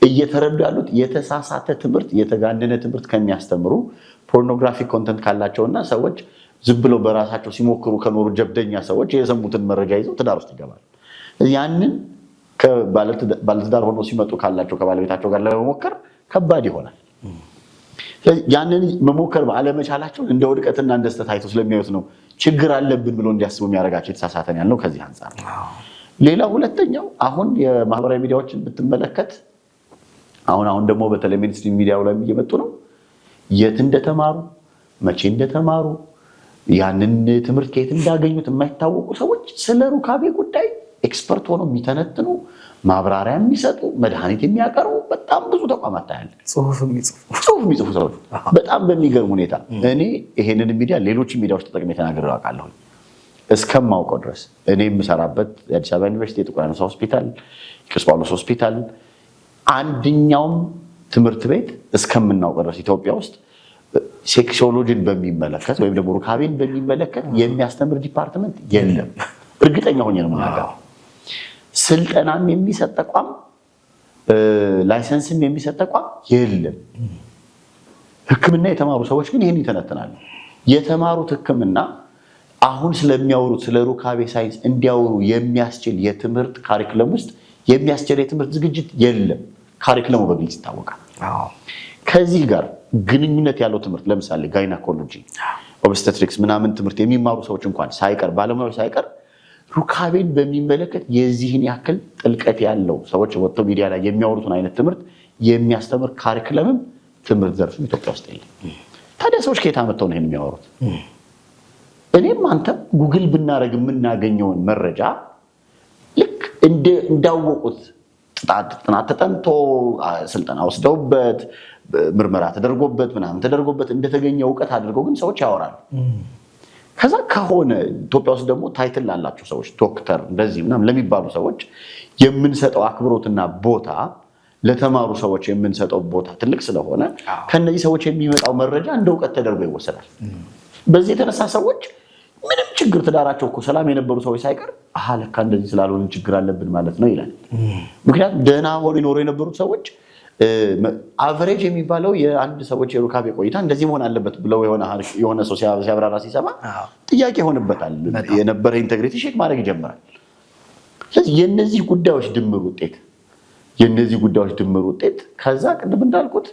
እየተረዱ ያሉት የተሳሳተ ትምህርት የተጋነነ ትምህርት ከሚያስተምሩ ፖርኖግራፊክ ኮንተንት ካላቸውና ሰዎች ዝም ብለው በራሳቸው ሲሞክሩ ከኖሩ ጀብደኛ ሰዎች የሰሙትን መረጃ ይዘው ትዳር ውስጥ ይገባሉ። ያንን ባለትዳር ሆኖ ሲመጡ ካላቸው ከባለቤታቸው ጋር ለመሞከር ከባድ ይሆናል። ያንን መሞከር ባለመቻላቸው እንደ ውድቀትና እንደ ስህተት አይተው ስለሚያዩት ነው ችግር አለብን ብሎ እንዲያስቡ የሚያደርጋቸው የተሳሳተን ያለው ከዚህ አንጻር ነው። ሌላ ሁለተኛው አሁን የማህበራዊ ሚዲያዎችን ብትመለከት አሁን ደግሞ በተለይ ሜንስትሪም ሚዲያው ላይ እየመጡ ነው። የት እንደተማሩ መቼ እንደተማሩ ያንን ትምህርት ከየት እንዳገኙት የማይታወቁ ሰዎች ስለ ሩካቤ ጉዳይ ኤክስፐርት ሆነው የሚተነትኑ ማብራሪያ የሚሰጡ መድኃኒት የሚያቀርቡ በጣም ብዙ ተቋማት ታያለ። ጽሁፍ የሚጽፉ ሰዎች በጣም በሚገርም ሁኔታ እኔ ይሄንን ሚዲያ ሌሎች ሚዲያዎች ተጠቅሜ ተናግሬ አውቃለሁ። እስከማውቀው ድረስ እኔ የምሰራበት የአዲስ አበባ ዩኒቨርሲቲ የጥቁር አንበሳ ሆስፒታል፣ ቅዱስ ጳውሎስ ሆስፒታል አንድኛውም ትምህርት ቤት እስከምናውቀው ድረስ ኢትዮጵያ ውስጥ ሴክሶሎጂን በሚመለከት ወይም ደግሞ ሩካቤን በሚመለከት የሚያስተምር ዲፓርትመንት የለም። እርግጠኛ ሆኜ ነው የምናገረው። ስልጠናም የሚሰጥ ተቋም ላይሰንስም የሚሰጥ ተቋም የለም። ሕክምና የተማሩ ሰዎች ግን ይህን ይተነትናሉ። የተማሩት ሕክምና አሁን ስለሚያወሩት ስለ ሩካቤ ሳይንስ እንዲያወሩ የሚያስችል የትምህርት ካሪክለም ውስጥ የሚያስችል የትምህርት ዝግጅት የለም። ካሪክለሙ በግልጽ ይታወቃል። ከዚህ ጋር ግንኙነት ያለው ትምህርት ለምሳሌ ጋይናኮሎጂ፣ ኦብስቴትሪክስ ምናምን ትምህርት የሚማሩ ሰዎች እንኳን ሳይቀር ባለሙያዎች ሳይቀር ሩካቤን በሚመለከት የዚህን ያክል ጥልቀት ያለው ሰዎች ወጥተው ሚዲያ ላይ የሚያወሩትን አይነት ትምህርት የሚያስተምር ካሪክለምም ትምህርት ዘርፍም ኢትዮጵያ ውስጥ የለም። ታዲያ ሰዎች ከየት አመጣው ነው የሚያወሩት? እኔም አንተም ጉግል ብናደርግ የምናገኘውን መረጃ ልክ እንዳወቁት ጥናት ተጠንቶ ስልጠና ወስደውበት ምርመራ ተደርጎበት ምናምን ተደርጎበት እንደተገኘ እውቀት አድርገው ግን ሰዎች ያወራሉ። ከዛ ከሆነ ኢትዮጵያ ውስጥ ደግሞ ታይትል ላላቸው ሰዎች ዶክተር እንደዚህ ምናምን ለሚባሉ ሰዎች የምንሰጠው አክብሮትና ቦታ ለተማሩ ሰዎች የምንሰጠው ቦታ ትልቅ ስለሆነ ከነዚህ ሰዎች የሚመጣው መረጃ እንደ እውቀት ተደርጎ ይወሰዳል። በዚህ የተነሳ ሰዎች ምንም ችግር ትዳራቸው እኮ ሰላም የነበሩ ሰዎች ሳይቀር ለካ እንደዚህ ስላልሆነ ችግር አለብን ማለት ነው ይላል። ምክንያቱም ደህና ሆኖ ይኖሩ የነበሩት ሰዎች አቨሬጅ የሚባለው የአንድ ሰዎች የሩካቤ ቆይታ እንደዚህ መሆን አለበት ብለው የሆነ ሰው ሲያብራራ ሲሰማ ጥያቄ ይሆንበታል። የነበረ ኢንቴግሪቲ ሼክ ማድረግ ይጀምራል። ስለዚህ የነዚህ ጉዳዮች ድምር ውጤት ከዛ ቅድም እንዳልኩት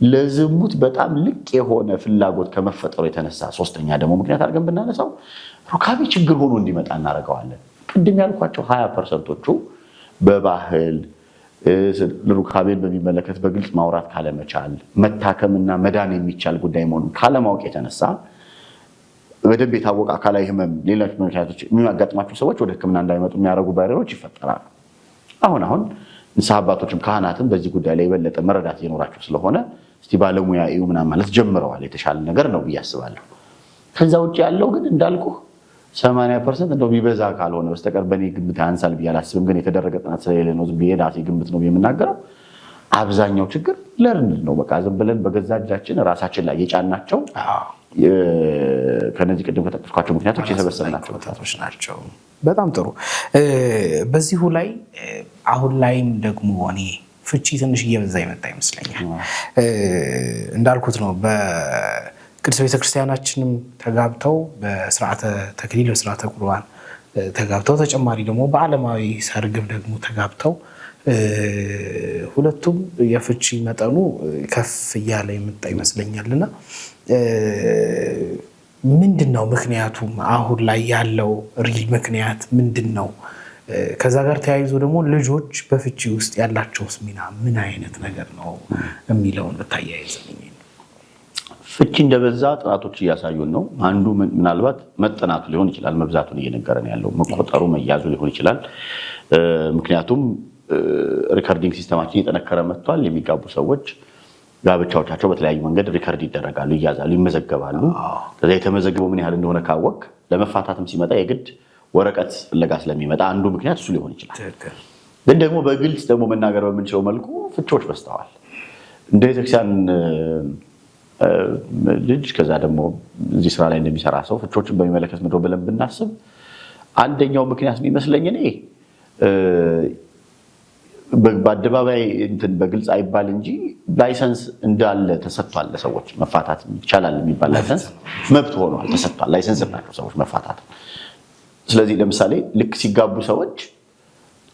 ለዝሙት በጣም ልቅ የሆነ ፍላጎት ከመፈጠሩ የተነሳ ሶስተኛ ደግሞ ምክንያት አድርገን ብናነሳው ሩካቤ ችግር ሆኖ እንዲመጣ እናደርገዋለን። ቅድም ያልኳቸው 20%ዎቹ በባህል ሩካቤን በሚመለከት በግልጽ ማውራት ካለመቻል፣ መታከምና መዳን የሚቻል ጉዳይ መሆኑን ካለማወቅ የተነሳ በደንብ የታወቀ አካላዊ ህመም፣ ሌሎች ምክንያቶች የሚያጋጥማቸው ሰዎች ወደ ሕክምና እንዳይመጡ የሚያደርጉ ባሪያዎች ይፈጠራሉ። አሁን ንስሐ አባቶችም ካህናትም በዚህ ጉዳይ ላይ የበለጠ መረዳት እየኖራቸው ስለሆነ እስቲ ባለሙያ እዩ ምናምን ማለት ጀምረዋል። የተሻለ ነገር ነው ብዬ አስባለሁ። ከዛ ውጭ ያለው ግን እንዳልኩህ 80% እንደው ቢበዛ ካልሆነ በስተቀር በእኔ ግምት ያንሳል ብዬ አላስብም። ግን የተደረገ ጥናት ስለሌለ ነው ዝም ብዬ ራሴ ግምት ነው የምናገረው። አብዛኛው ችግር ለርንድ ነው። በቃ ዝም ብለን በገዛ እጃችን ራሳችን ላይ የጫናቸው ከነዚህ ቅድም ከጠቀስኳቸው ምክንያቶች የሰበሰብናቸው ምክንያቶች ናቸው። በጣም ጥሩ። በዚሁ ላይ አሁን ላይም ደግሞ እኔ ፍቺ ትንሽ እየበዛ ይመጣ ይመስለኛል። እንዳልኩት ነው በቅድስት ቤተክርስቲያናችንም ተጋብተው በስርዓተ ተክሊል በስርዓተ ቁርባን ተጋብተው ተጨማሪ ደግሞ በዓለማዊ ሰርግም ደግሞ ተጋብተው ሁለቱም የፍቺ መጠኑ ከፍ እያለ የመጣ ይመስለኛልና ምንድነው ምክንያቱም አሁን ላይ ያለው ሪል ምክንያት ምንድነው? ከዛ ጋር ተያይዞ ደግሞ ልጆች በፍቺ ውስጥ ያላቸው ሚና ምን አይነት ነገር ነው የሚለውን ብታያይዝልኝ። ፍቺ እንደበዛ ጥናቶች እያሳዩን ነው። አንዱ ምናልባት መጠናቱ ሊሆን ይችላል፣ መብዛቱን እየነገረን ያለው መቆጠሩ መያዙ ሊሆን ይችላል። ምክንያቱም ሪከርዲንግ ሲስተማችን እየጠነከረ መጥቷል። የሚጋቡ ሰዎች ጋብቻዎቻቸው በተለያዩ መንገድ ሪከርድ ይደረጋሉ፣ ይያዛሉ፣ ይመዘገባሉ። ከዛ የተመዘገበው ምን ያህል እንደሆነ ካወቅ ለመፋታትም ሲመጣ የግድ ወረቀት ፍለጋ ስለሚመጣ አንዱ ምክንያት እሱ ሊሆን ይችላል። ግን ደግሞ በግልጽ ደግሞ መናገር በምንችለው መልኩ ፍቺዎች በዝተዋል። እንደ ቤተክርስቲያን ልጅ ከዛ ደግሞ እዚህ ስራ ላይ እንደሚሰራ ሰው ፍቺዎችን በሚመለከት ምድሮ ብለን ብናስብ አንደኛው ምክንያት የሚመስለኝ እኔ በአደባባይ እንትን በግልጽ አይባል እንጂ ላይሰንስ እንዳለ ተሰጥቷል። ለሰዎች መፋታት ይቻላል የሚባል ላይሰንስ መብት ሆኗል፣ ተሰጥቷል። ላይሰንስ ናቸው ሰዎች መፋታት። ስለዚህ ለምሳሌ ልክ ሲጋቡ ሰዎች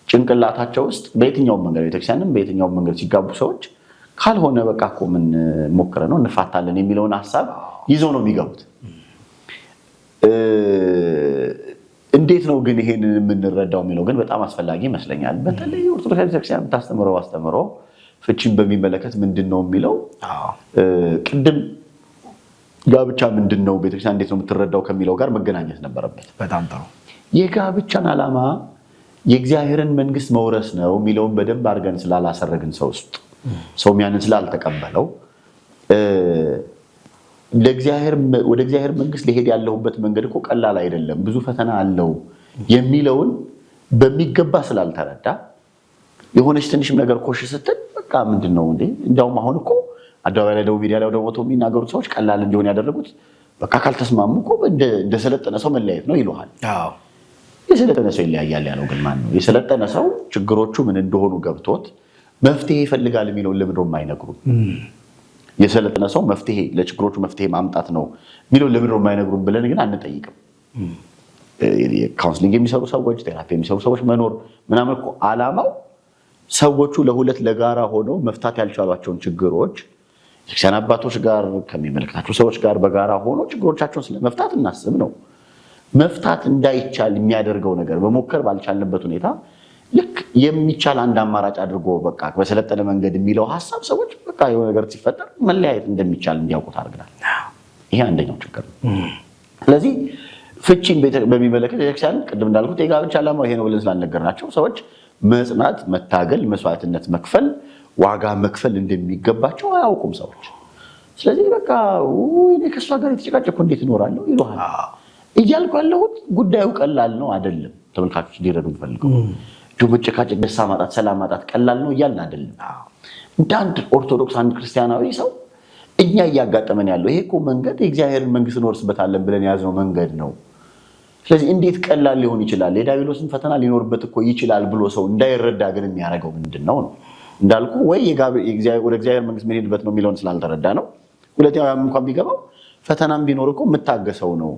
ጭንቅላታቸው ውስጥ በየትኛውም መንገድ ቤተክርስቲያንም በየትኛውም መንገድ ሲጋቡ ሰዎች ካልሆነ በቃ እኮ ምን ሞክረ ነው እንፋታለን የሚለውን ሀሳብ ይዘው ነው የሚገቡት። እንዴት ነው ግን ይሄንን የምንረዳው የሚለው ግን በጣም አስፈላጊ ይመስለኛል። በተለይ ኦርቶዶክስ ቤተክርስቲያን የምታስተምረው አስተምሮ ፍቺን በሚመለከት ምንድን ነው የሚለው ቅድም ጋብቻ ምንድን ነው ቤተክርስቲያን እንዴት ነው የምትረዳው ከሚለው ጋር መገናኘት ነበረበት። በጣም ጥሩ። የጋብቻን ዓላማ የእግዚአብሔርን መንግስት መውረስ ነው የሚለውን በደንብ አድርገን ስላላሰረግን ሰው ውስጥ ሰውም ያንን ስላልተቀበለው ወደ እግዚአብሔር መንግስት ሊሄድ ያለሁበት መንገድ እኮ ቀላል አይደለም፣ ብዙ ፈተና አለው የሚለውን በሚገባ ስላልተረዳ የሆነች ትንሽም ነገር ኮሽ ስትል በቃ ምንድነው እንዴ እንዲያውም አሁን እኮ አደባባይ ላይ ደው ሚዲያ ላይ ወጥቶ የሚናገሩት ሰዎች ቀላል እንዲሆን ያደረጉት በቃ ካልተስማሙ እኮ እንደሰለጠነ ሰው መለያየት ነው ይሉሃል። አዎ የሰለጠነ ሰው ይለያያል ያለው ግን ማን ነው? የሰለጠነ ሰው ችግሮቹ ምን እንደሆኑ ገብቶት መፍትሄ ይፈልጋል የሚለውን ለምንድን ነው የማይነግሩን? የሰለጠነ ሰው መፍትሄ ለችግሮቹ መፍትሄ ማምጣት ነው የሚለውን ለምንድን ነው የማይነግሩን ብለን ግን አንጠይቅም። ካውንስሊንግ የሚሰሩ ሰዎች፣ ቴራፒ የሚሰሩ ሰዎች መኖር ምናምን እኮ ዓላማው ሰዎቹ ለሁለት ለጋራ ሆነው መፍታት ያልቻሏቸውን ችግሮች ክርስቲያን አባቶች ጋር ከሚመለከታቸው ሰዎች ጋር በጋራ ሆኖ ችግሮቻቸውን ስለመፍታት እናስብ ነው። መፍታት እንዳይቻል የሚያደርገው ነገር በሞከር ባልቻልንበት ሁኔታ ልክ የሚቻል አንድ አማራጭ አድርጎ በቃ በሰለጠነ መንገድ የሚለው ሐሳብ ሰዎች በቃ የሆነ ነገር ሲፈጠር መለያየት እንደሚቻል እንዲያውቁት አድርገናል። ይሄ አንደኛው ችግር ነው። ስለዚህ ፍቺን በሚመለከት ቤተክርስቲያን ቅድም እንዳልኩት የጋብቻ ዓላማው ይሄ ነው ብለን ስላልነገርናቸው ሰዎች መጽናት፣ መታገል፣ መስዋዕትነት መክፈል፣ ዋጋ መክፈል እንደሚገባቸው አያውቁም ሰዎች። ስለዚህ በቃ እኔ ከእሷ ጋር የተጨቃጨኩ እንዴት እኖራለሁ ይሉሃል። እያልኩ ያለሁት ጉዳዩ ቀላል ነው አይደለም። ተመልካቾች እንዲረዱ ፈልገው መጨቃጨቅ፣ ደስታ ማጣት፣ ሰላም ማጣት ቀላል ነው እያልን አይደለም። እንደ አንድ ኦርቶዶክስ አንድ ክርስቲያናዊ ሰው እኛ እያጋጠመን ያለው ይሄ እኮ መንገድ የእግዚአብሔርን መንግስት እንወርስበታለን ብለን የያዝነው መንገድ ነው። ስለዚህ እንዴት ቀላል ሊሆን ይችላል? የዲያብሎስን ፈተና ሊኖርበት እኮ ይችላል ብሎ ሰው እንዳይረዳ ግን የሚያደርገው ምንድን ነው? እንዳልኩ ወይ ወደ እግዚአብሔር መንግስት የምንሄድበት ነው የሚለውን ስላልተረዳ ነው። ሁለተኛው እንኳን ቢገባው ፈተናም ቢኖር እኮ የምታገሰው ነው።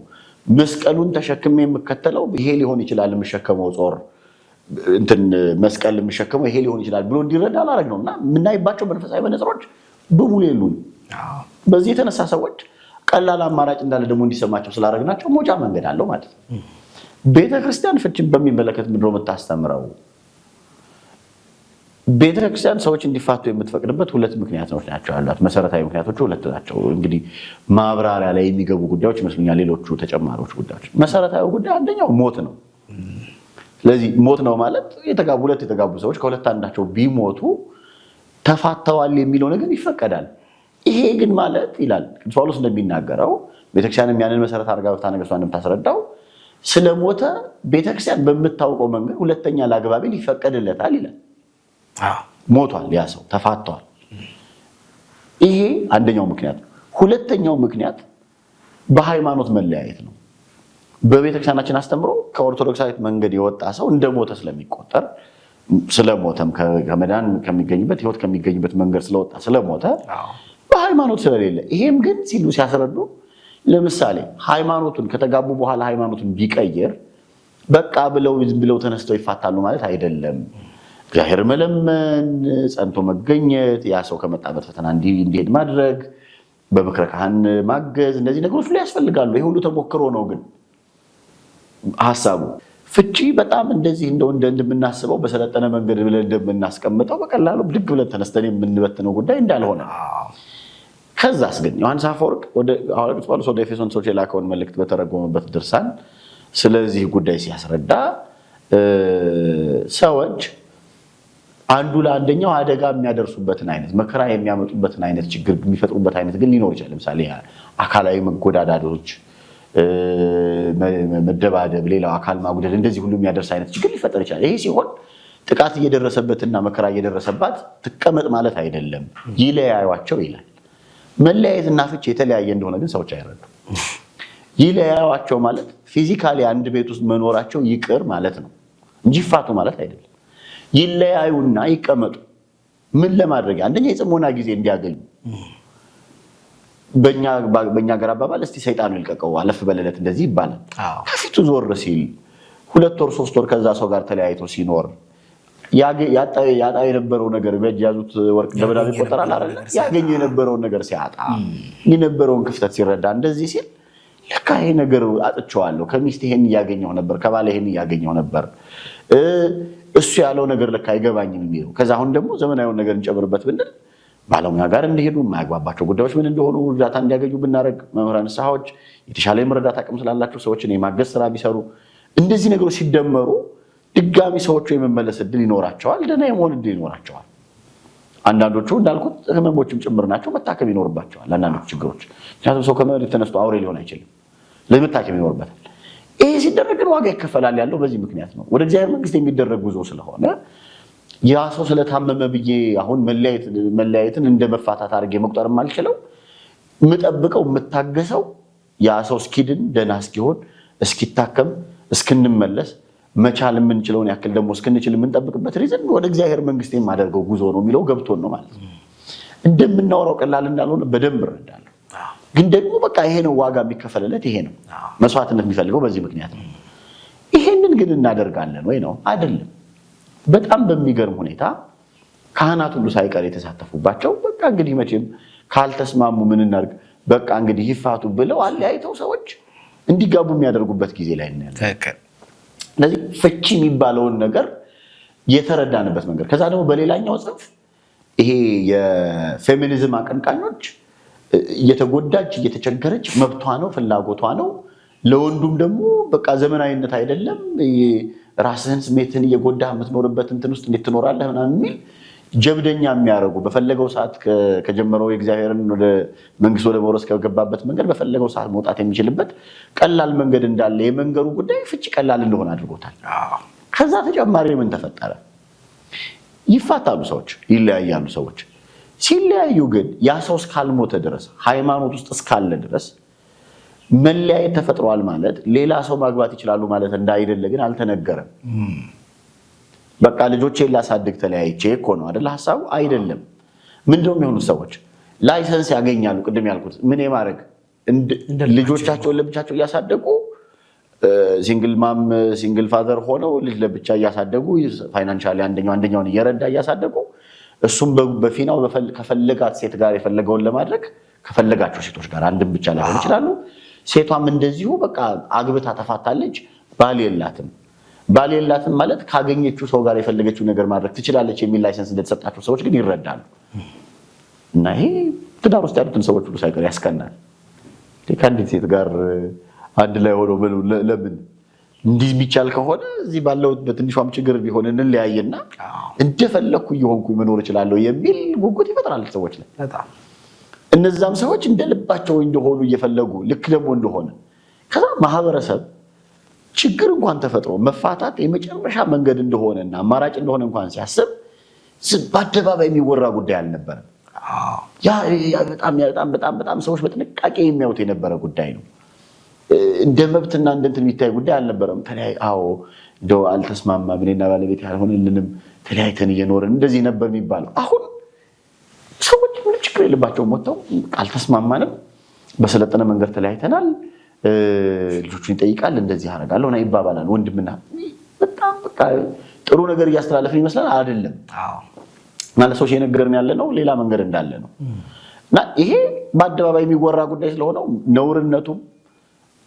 መስቀሉን ተሸክሜ የምከተለው ይሄ ሊሆን ይችላል የምሸከመው ጾር እንትን መስቀል የሚሸከመው ይሄ ሊሆን ይችላል ብሎ እንዲረዳ አላረግ ነውና የምናይባቸው መንፈሳዊ መነጽሮች በሙሉ የሉን። በዚህ የተነሳ ሰዎች ቀላል አማራጭ እንዳለ ደግሞ እንዲሰማቸው ስላደረግናቸው መውጫ መንገድ አለው ማለት ነው። ቤተክርስቲያን ፍቺን በሚመለከት ምንድነው የምታስተምረው? ቤተክርስቲያን ሰዎች እንዲፋቱ የምትፈቅድበት ሁለት ምክንያቶች ናቸው ያሏት። መሰረታዊ ምክንያቶቹ ሁለት ናቸው። እንግዲህ ማብራሪያ ላይ የሚገቡ ጉዳዮች ይመስሉኛል ሌሎቹ ተጨማሪዎች ጉዳዮች። መሰረታዊ ጉዳይ አንደኛው ሞት ነው። ስለዚህ ሞት ነው ማለት ሁለት የተጋቡ ሰዎች ከሁለት አንዳቸው ቢሞቱ ተፋተዋል የሚለው ነገር ይፈቀዳል። ይሄ ግን ማለት ይላል ቅዱስ ጳውሎስ እንደሚናገረው ቤተክርስቲያን ያንን መሰረት አድርጋ በፍትሐ ነገሥቷ እንደምታስረዳው ስለሞተ ቤተክርስቲያን በምታውቀው መንገድ ሁለተኛ ለአግባቢ ሊፈቀድለታል ይላል። ሞቷል፣ ያ ሰው ተፋቷል። ይሄ አንደኛው ምክንያት። ሁለተኛው ምክንያት በሃይማኖት መለያየት ነው። በቤተክርስቲያናችን አስተምሮ ከኦርቶዶክሳዊት መንገድ የወጣ ሰው እንደሞተ ስለሚቆጠር ስለሞተም ከመዳን ከሚገኝበት ህይወት ከሚገኝበት መንገድ ስለወጣ ስለሞተ በሃይማኖት ስለሌለ ይሄም ግን ሲሉ ሲያስረዱ ለምሳሌ ሃይማኖቱን ከተጋቡ በኋላ ሃይማኖቱን ቢቀየር በቃ ብለው ተነስተው ይፋታሉ ማለት አይደለም። እግዚአብሔር መለመን፣ ጸንቶ መገኘት፣ ያ ሰው ከመጣበት ፈተና እንዲሄድ ማድረግ፣ በምክረ ካህን ማገዝ፣ እነዚህ ነገሮች ሁሉ ያስፈልጋሉ። ይሄ ሁሉ ተሞክሮ ነው። ግን ሐሳቡ ፍቺ በጣም እንደዚህ እንደምናስበው በሰለጠነ መንገድ ብለን እንደምናስቀምጠው በቀላሉ ብድግ ብለን ተነስተን የምንበትነው ጉዳይ እንዳልሆነ ከዛስ ግን ዮሐንስ አፈወርቅ ሐዋርያው ጳውሎስ ወደ ኤፌሶን ሰዎች የላከውን መልእክት በተረጎመበት ድርሳን ስለዚህ ጉዳይ ሲያስረዳ ሰዎች አንዱ ለአንደኛው አደጋ የሚያደርሱበትን አይነት መከራ የሚያመጡበትን አይነት ችግር የሚፈጥሩበት አይነት ግን ሊኖር ይችላል። ለምሳሌ አካላዊ መጎዳዳቶች፣ መደባደብ፣ ሌላው አካል ማጉደል፣ እንደዚህ ሁሉ የሚያደርስ አይነት ችግር ሊፈጠር ይችላል። ይሄ ሲሆን ጥቃት እየደረሰበትና መከራ እየደረሰባት ትቀመጥ ማለት አይደለም፣ ይለያዩዋቸው ይላል። መለያየትና ፍቺ የተለያየ እንደሆነ ግን ሰዎች አይረዱ። ይለያዩዋቸው ማለት ፊዚካሊ አንድ ቤት ውስጥ መኖራቸው ይቅር ማለት ነው እንጂ ይፋቱ ማለት አይደለም። ይለያዩና ይቀመጡ። ምን ለማድረግ? አንደኛ የጽሞና ጊዜ እንዲያገኙ። በእኛ ሀገር አባባል እስቲ ሰይጣኑ ይልቀቀው አለፍ በለለት እንደዚህ ይባላል። ከፊቱ ዞር ሲል 2 ወር 3 ወር ከዛ ሰው ጋር ተለያይቶ ሲኖር ያጣ የነበረው ነገር በእጅ ያዙት ወርቅ ደብዳቤ ይቆጠራል አይደል? ያገኘ የነበረውን ነገር ሲያጣ የነበረውን ክፍተት ሲረዳ እንደዚህ ሲል ለካ ይሄ ነገር አጥቼዋለሁ፣ ከሚስት ይሄን እያገኘው ነበር፣ ከባለ ይሄን እያገኘው ነበር፣ እሱ ያለው ነገር ለካ አይገባኝም የሚለው። ከዛ አሁን ደግሞ ዘመናዊውን ነገር እንጨምርበት ብንል ባለሙያ ጋር እንዲሄዱ የማያግባባቸው ጉዳዮች ምን እንደሆኑ እርዳታ እንዲያገኙ ብናደርግ፣ መምህራን ንስሐዎች የተሻለ የመረዳት አቅም ስላላቸው ሰዎችን የማገዝ ስራ ቢሰሩ፣ እንደዚህ ነገሮች ሲደመሩ ድጋሚ ሰዎቹ የመመለስ እድል ይኖራቸዋል፣ ደህና የመሆን እድል ይኖራቸዋል። አንዳንዶቹ እንዳልኩት ህመሞችም ጭምር ናቸው፣ መታከም ይኖርባቸዋል። አንዳንዶቹ ችግሮች ምክንያቱም ሰው ከመሬት ተነስቶ አውሬ ሊሆን አይችልም፣ ለመታከም ይኖርበታል። ይሄ ሲደረግ ግን ዋጋ ይከፈላል ያለው በዚህ ምክንያት ነው። ወደ እግዚአብሔር መንግስት የሚደረግ ጉዞ ስለሆነ ያ ሰው ስለታመመ ብዬ አሁን መለያየትን እንደ መፋታት አድርጌ መቁጠር የማልችለው የምጠብቀው የምታገሰው ያ ሰው እስኪድን ደህና እስኪሆን እስኪታከም እስክንመለስ መቻል የምንችለውን ያክል ደግሞ እስክንችል የምንጠብቅበት ሪዝን ወደ እግዚአብሔር መንግስት የማደርገው ጉዞ ነው የሚለው ገብቶን ነው ማለት ነው። እንደምናወራው ቀላል እንዳልሆነ በደንብ እረዳለሁ። ግን ደግሞ በቃ ይሄ ነው ዋጋ የሚከፈልለት፣ ይሄ ነው መስዋዕትነት የሚፈልገው በዚህ ምክንያት ነው። ይሄንን ግን እናደርጋለን ወይ ነው? አይደለም። በጣም በሚገርም ሁኔታ ካህናት ሁሉ ሳይቀር የተሳተፉባቸው በቃ እንግዲህ መቼም ካልተስማሙ ምን እናድርግ በቃ እንግዲህ ይፋቱ ብለው አለያይተው ሰዎች እንዲጋቡ የሚያደርጉበት ጊዜ ላይ ነው ያለው። ስለዚህ ፍቺ የሚባለውን ነገር የተረዳንበት መንገድ ከዛ ደግሞ በሌላኛው ጽንፍ ይሄ የፌሚኒዝም አቀንቃኞች እየተጎዳች እየተቸገረች መብቷ ነው ፍላጎቷ ነው፣ ለወንዱም ደግሞ በቃ ዘመናዊነት አይደለም ራስህን ስሜትን እየጎዳ የምትኖርበት እንትን ውስጥ እንዴት ትኖራለህ ምናምን የሚል ጀብደኛ የሚያደርጉ በፈለገው ሰዓት ከጀመረው የእግዚአብሔርን ወደ መንግስት ወደ መውረስ ከገባበት መንገድ በፈለገው ሰዓት መውጣት የሚችልበት ቀላል መንገድ እንዳለ የመንገሩ ጉዳይ ፍቺ ቀላል እንደሆነ አድርጎታል። ከዛ ተጨማሪ ምን ተፈጠረ? ይፋታሉ ሰዎች፣ ይለያያሉ ሰዎች። ሲለያዩ ግን ያ ሰው እስካልሞተ ድረስ ሃይማኖት ውስጥ እስካለ ድረስ መለያየት ተፈጥሯል ማለት ሌላ ሰው ማግባት ይችላሉ ማለት እንዳይደለ ግን አልተነገረም። በቃ ልጆቼን ላሳድግ ተለያይቼ እኮ ነው አይደል ሐሳቡ? አይደለም። ምንድነው የሚሆኑት ሰዎች? ላይሰንስ ያገኛሉ። ቅድም ያልኩት ምን የማድረግ ልጆቻቸውን ለብቻቸው እያሳደጉ ሲንግል ማም ሲንግል ፋዘር ሆነው ልጅ ለብቻ እያሳደጉ ፋይናንሻሊ አንደኛውን እየረዳ እያሳደጉ እሱም በፊናው ከፈለጋት ሴት ጋር የፈለገውን ለማድረግ ከፈለጋቸው ሴቶች ጋር አንድም ብቻ ላይሆን ይችላሉ። ሴቷም እንደዚሁ በቃ አግብታ ተፋታለች፣ ባል የላትም ማለት ካገኘችው ሰው ጋር የፈለገችው ነገር ማድረግ ትችላለች የሚል ላይሰንስ እንደተሰጣቸው ሰዎች ግን ይረዳሉ። እና ይሄ ትዳር ውስጥ ያሉትን ሰዎች ሁሉ ሳይቀር ያስቀናል። ከአንዲት ሴት ጋር አንድ ላይ ሆኖ ለምን እንዲህ የሚቻል ከሆነ እዚህ ባለው በትንሿም ችግር ቢሆን እንለያየና እንደፈለኩ እየሆንኩ መኖር እችላለሁ የሚል ጉጉት ይፈጥራል ሰዎች ላይ። እነዛም ሰዎች እንደልባቸው እንደሆኑ እየፈለጉ ልክ ደግሞ እንደሆነ ከዛ ማህበረሰብ ችግር እንኳን ተፈጥሮ መፋታት የመጨረሻ መንገድ እንደሆነና አማራጭ እንደሆነ እንኳን ሲያስብ በአደባባይ የሚወራ ጉዳይ አልነበረም። በጣም ሰዎች በጥንቃቄ የሚያዩት የነበረ ጉዳይ ነው። እንደ መብትና እንደ እንትን የሚታይ ጉዳይ አልነበረም። እንደው አልተስማማም እኔና ባለቤት ያልሆነልንም ተለያይተን እየኖርን እንደዚህ ነበር የሚባለው። አሁን ሰዎች ምንም ችግር የለባቸውም። ወጥተው አልተስማማንም፣ በሰለጠነ መንገድ ተለያይተናል፣ ልጆቹን ይጠይቃል፣ እንደዚህ አደርጋለሁ እና ይባባላል። ወንድምና በጣም በቃ ጥሩ ነገር እያስተላለፍን ይመስላል። አይደለም ማለት ሰዎች የነገርን ያለ ነው ሌላ መንገድ እንዳለ ነው። እና ይሄ በአደባባይ የሚወራ ጉዳይ ስለሆነው ነውርነቱም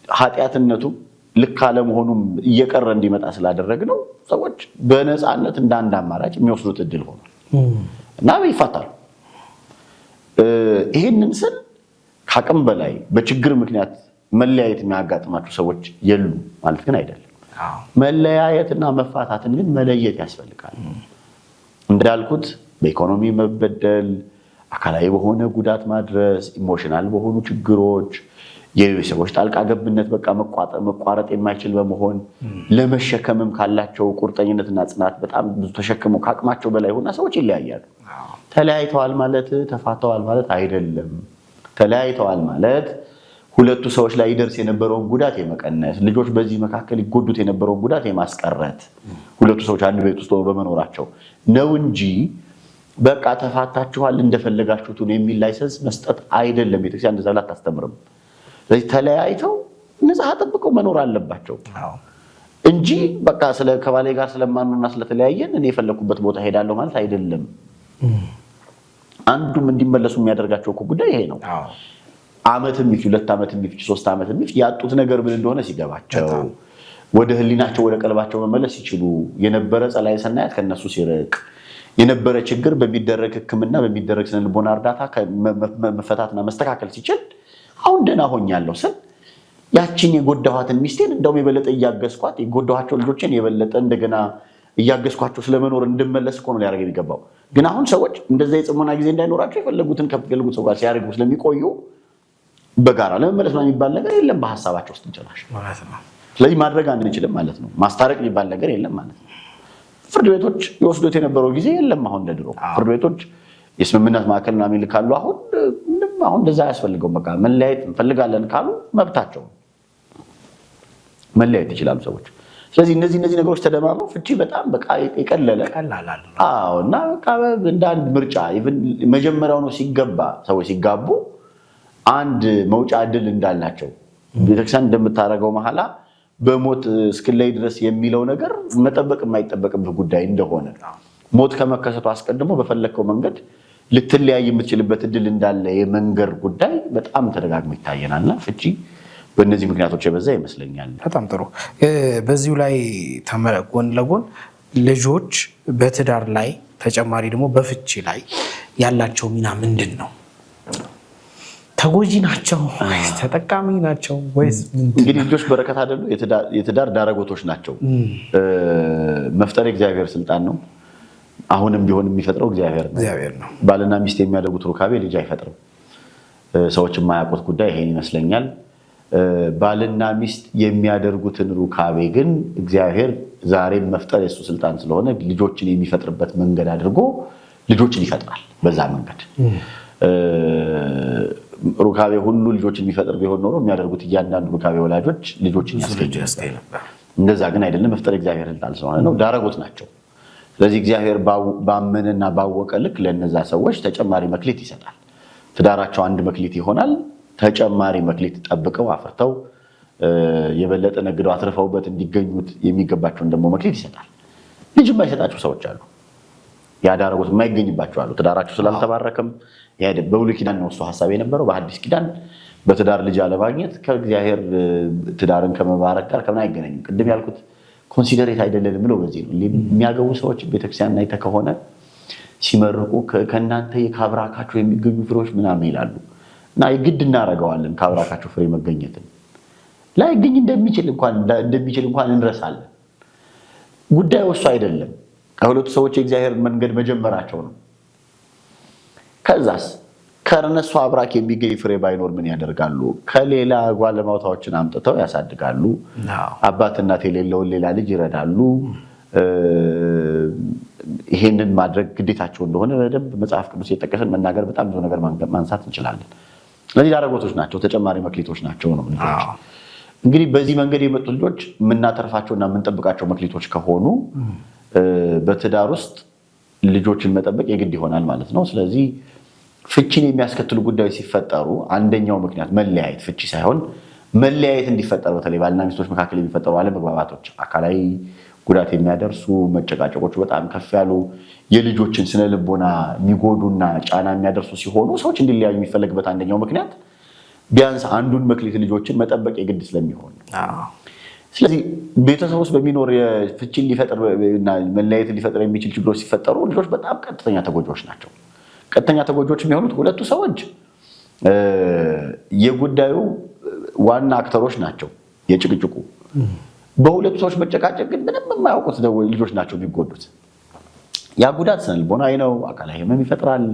ኃጢአትነቱም ልክ አለመሆኑም እየቀረ እንዲመጣ ስላደረግነው ሰዎች በነፃነት እንደ አንድ አማራጭ የሚወስዱት እድል ሆኗል እና ይፋታሉ። ይህንን ስል ከአቅም በላይ በችግር ምክንያት መለያየት የሚያጋጥማቸው ሰዎች የሉ ማለት ግን አይደለም። መለያየትና መፋታትን ግን መለየት ያስፈልጋል። እንዳልኩት በኢኮኖሚ መበደል፣ አካላዊ በሆነ ጉዳት ማድረስ፣ ኢሞሽናል በሆኑ ችግሮች፣ የሰዎች ጣልቃ ገብነት በቃ መቋረጥ የማይችል በመሆን ለመሸከምም ካላቸው ቁርጠኝነትና ጽናት በጣም ብዙ ተሸክመው ከአቅማቸው በላይ ሆና ሰዎች ይለያያሉ። ተለያይተዋል ማለት ተፋተዋል ማለት አይደለም። ተለያይተዋል ማለት ሁለቱ ሰዎች ላይ ይደርስ የነበረውን ጉዳት የመቀነስ፣ ልጆች በዚህ መካከል ይጎዱት የነበረውን ጉዳት የማስቀረት፣ ሁለቱ ሰዎች አንድ ቤት ውስጥ በመኖራቸው ነው እንጂ በቃ ተፋታችኋል እንደፈለጋችሁት የሚል ላይሰንስ መስጠት አይደለም። ቤተክርስቲያን እንደዛ ብላ አታስተምርም። ስለዚህ ተለያይተው ንጽሐ ጠብቀው መኖር አለባቸው እንጂ በቃ ከባሌ ጋር ስለማንና ስለተለያየን እኔ የፈለኩበት ቦታ ሄዳለሁ ማለት አይደለም። አንዱም እንዲመለሱ የሚያደርጋቸው እኮ ጉዳይ ይሄ ነው። ዓመት የሚፍ 2 ዓመት የሚፍ 3 ዓመት የሚፍ ያጡት ነገር ምን እንደሆነ ሲገባቸው ወደ ህሊናቸው ወደ ቀልባቸው መመለስ ሲችሉ የነበረ ጸላኢ ሰናያት ከነሱ ሲርቅ የነበረ ችግር በሚደረግ ሕክምና በሚደረግ ስነልቦና እርዳታ መፈታትና መስተካከል ሲችል አሁን ደህና ሆኛለሁ ስል ያቺን የጎዳኋትን ሚስቴን እንደውም የበለጠ እያገዝኳት የጎዳኋቸው ልጆችን የበለጠ እንደገና እያገዝኳቸው ስለመኖር እንድመለስ እኮ ነው ሊያደርግ የሚገባው። ግን አሁን ሰዎች እንደዛ የጽሞና ጊዜ እንዳይኖራቸው የፈለጉትን ከፈለጉት ሰው ጋር ሲያደርጉ ስለሚቆዩ በጋራ ለመመለስ ነው የሚባል ነገር የለም በሀሳባቸው ውስጥ እንጭራሽ ማለት ነው። ስለዚህ ማድረግ አንችልም ማለት ነው። ማስታረቅ የሚባል ነገር የለም ማለት ነው። ፍርድ ቤቶች ይወስዱት የነበረው ጊዜ የለም። አሁን እንደ ድሮ ፍርድ ቤቶች የስምምነት ማዕከል ምናምን ይልካሉ። አሁን እንደዛ አያስፈልገውም። በቃ መለያየት እንፈልጋለን ካሉ መብታቸው መለያየት ይችላሉ ሰዎች። ስለዚህ እነዚህ ነገሮች ተደማምረው ፍቺ በጣም በቃ የቀለለ እና በቃ እንደ አንድ ምርጫ መጀመሪያው ነው ሲገባ ሰዎች ሲጋቡ አንድ መውጫ እድል እንዳላቸው ቤተክርስቲያን እንደምታደርገው መሐላ በሞት እስክለይ ድረስ የሚለው ነገር መጠበቅ የማይጠበቅብህ ጉዳይ እንደሆነ ሞት ከመከሰቱ አስቀድሞ በፈለከው መንገድ ልትለያይ የምትችልበት እድል እንዳለ የመንገር ጉዳይ በጣም ተደጋግሞ ይታየናልና ፍቺ በእነዚህ ምክንያቶች የበዛ ይመስለኛል። በጣም ጥሩ። በዚሁ ላይ ጎን ለጎን ልጆች በትዳር ላይ ተጨማሪ ደግሞ በፍቺ ላይ ያላቸው ሚና ምንድን ነው? ተጎጂ ናቸው ወይስ ተጠቃሚ ናቸው ወይስ እንግዲህ ልጆች በረከት አይደሉ? የትዳር ዳረጎቶች ናቸው። መፍጠር የእግዚአብሔር ስልጣን ነው። አሁንም ቢሆን የሚፈጥረው እግዚአብሔር ነው። ባልና ሚስት የሚያደርጉት ሩካቤ ልጅ አይፈጥርም። ሰዎች የማያውቁት ጉዳይ ይሄን ይመስለኛል። ባልና ሚስት የሚያደርጉትን ሩካቤ ግን እግዚአብሔር ዛሬም መፍጠር የሱ ስልጣን ስለሆነ ልጆችን የሚፈጥርበት መንገድ አድርጎ ልጆችን ይፈጥራል። በዛ መንገድ ሩካቤ ሁሉ ልጆችን የሚፈጥር ቢሆን ኖሮ የሚያደርጉት እያንዳንዱ ሩካቤ ወላጆች ልጆችን ያስገኝ ነበር። እንደዛ ግን አይደለም። መፍጠር እግዚአብሔር ስልጣን ስለሆነ ነው። ዳረጎት ናቸው። ስለዚህ እግዚአብሔር ባመነና ባወቀ ልክ ለነዛ ሰዎች ተጨማሪ መክሊት ይሰጣል። ትዳራቸው አንድ መክሊት ይሆናል። ተጨማሪ መክሊት ጠብቀው አፍርተው የበለጠ ነግደው አትርፈውበት እንዲገኙት የሚገባቸውን ደግሞ መክሊት ይሰጣል። ልጅ የማይሰጣቸው ሰዎች አሉ። ያዳረጉት የማይገኝባቸው አሉ። ትዳራቸው ስላልተባረከም በብሉይ ኪዳን ነው እሱ ሀሳብ የነበረው። በሐዲስ ኪዳን በትዳር ልጅ አለማግኘት ከእግዚአብሔር ትዳርን ከመባረክ ጋር ከምን አይገናኝም። ቅድም ያልኩት ኮንሲደሬት አይደለንም ብለው በዚህ ነው የሚያገቡ ሰዎች ቤተክርስቲያን አይተህ ከሆነ ሲመርቁ ከእናንተ ከአብራካቸው የሚገኙ ፍሬዎች ምናምን ይላሉ እና የግድ እናደርገዋለን ከአብራካቸው ፍሬ መገኘትን ላይገኝ እንደሚችል እንኳን እንረሳለን። ጉዳዩ እሱ አይደለም። ከሁለቱ ሰዎች የእግዚአብሔር መንገድ መጀመራቸው ነው። ከዛስ ከነሱ አብራክ የሚገኝ ፍሬ ባይኖር ምን ያደርጋሉ? ከሌላ ጓለማውታዎችን አምጥተው ያሳድጋሉ። አባት እናት የሌለውን ሌላ ልጅ ይረዳሉ። ይሄንን ማድረግ ግዴታቸው እንደሆነ በደንብ መጽሐፍ ቅዱስ የጠቀሰን መናገር በጣም ብዙ ነገር ማንሳት እንችላለን። ስለዚህ ዳረጎቶች ናቸው፣ ተጨማሪ መክሊቶች ናቸው ነው ልጆች። እንግዲህ በዚህ መንገድ የመጡ ልጆች የምናተርፋቸውና የምንጠብቃቸው መክሊቶች ከሆኑ በትዳር ውስጥ ልጆችን መጠበቅ የግድ ይሆናል ማለት ነው። ስለዚህ ፍቺን የሚያስከትሉ ጉዳዮች ሲፈጠሩ አንደኛው ምክንያት መለያየት፣ ፍቺ ሳይሆን መለያየት እንዲፈጠር በተለይ ባልና ሚስቶች መካከል የሚፈጠሩ አለመግባባቶች፣ አካላዊ ጉዳት የሚያደርሱ መጨቃጨቆች፣ በጣም ከፍ ያሉ የልጆችን ስነ ልቦና የሚጎዱና ጫና የሚያደርሱ ሲሆኑ ሰዎች እንዲለያዩ የሚፈለግበት አንደኛው ምክንያት ቢያንስ አንዱን መክሊት ልጆችን መጠበቅ የግድ ስለሚሆን። ስለዚህ ቤተሰብ ውስጥ በሚኖር ፍቺን ሊፈጥርና መለያየትን ሊፈጥር የሚችል ችግሮች ሲፈጠሩ ልጆች በጣም ቀጥተኛ ተጎጂዎች ናቸው። ቀጥተኛ ተጎጂዎች የሚሆኑት ሁለቱ ሰዎች የጉዳዩ ዋና አክተሮች ናቸው። የጭቅጭቁ በሁለቱ ሰዎች መጨቃጨቅ ግን ምንም የማያውቁት ልጆች ናቸው የሚጎዱት። ያ ጉዳት ስነልቦናዊ ነው፣ አካላዊ ህመም ይፈጥራል፣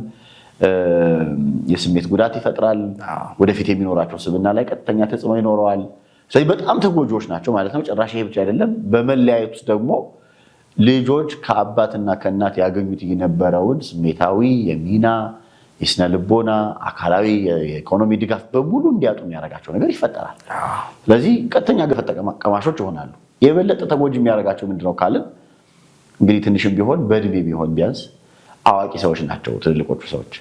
የስሜት ጉዳት ይፈጥራል፣ ወደፊት የሚኖራቸው ስብዕና ላይ ቀጥተኛ ተጽዕኖ ይኖረዋል። ስለዚህ በጣም ተጎጂዎች ናቸው ማለት ነው። ጭራሽ ይሄ ብቻ አይደለም። በመለያየት ውስጥ ደግሞ ልጆች ከአባትና ከእናት ያገኙት የነበረውን ስሜታዊ፣ የሚና፣ የስነ ልቦና፣ አካላዊ፣ የኢኮኖሚ ድጋፍ በሙሉ እንዲያጡ የሚያደርጋቸው ነገር ይፈጠራል። ስለዚህ ቀጥተኛ ገፈት ቀማሾች ይሆናሉ። የበለጠ ተጎጂ የሚያደርጋቸው ምንድነው ካልን እንግዲህ ትንሽም ቢሆን በእድሜ ቢሆን ቢያንስ አዋቂ ሰዎች ናቸው ትልልቆቹ ሰዎች።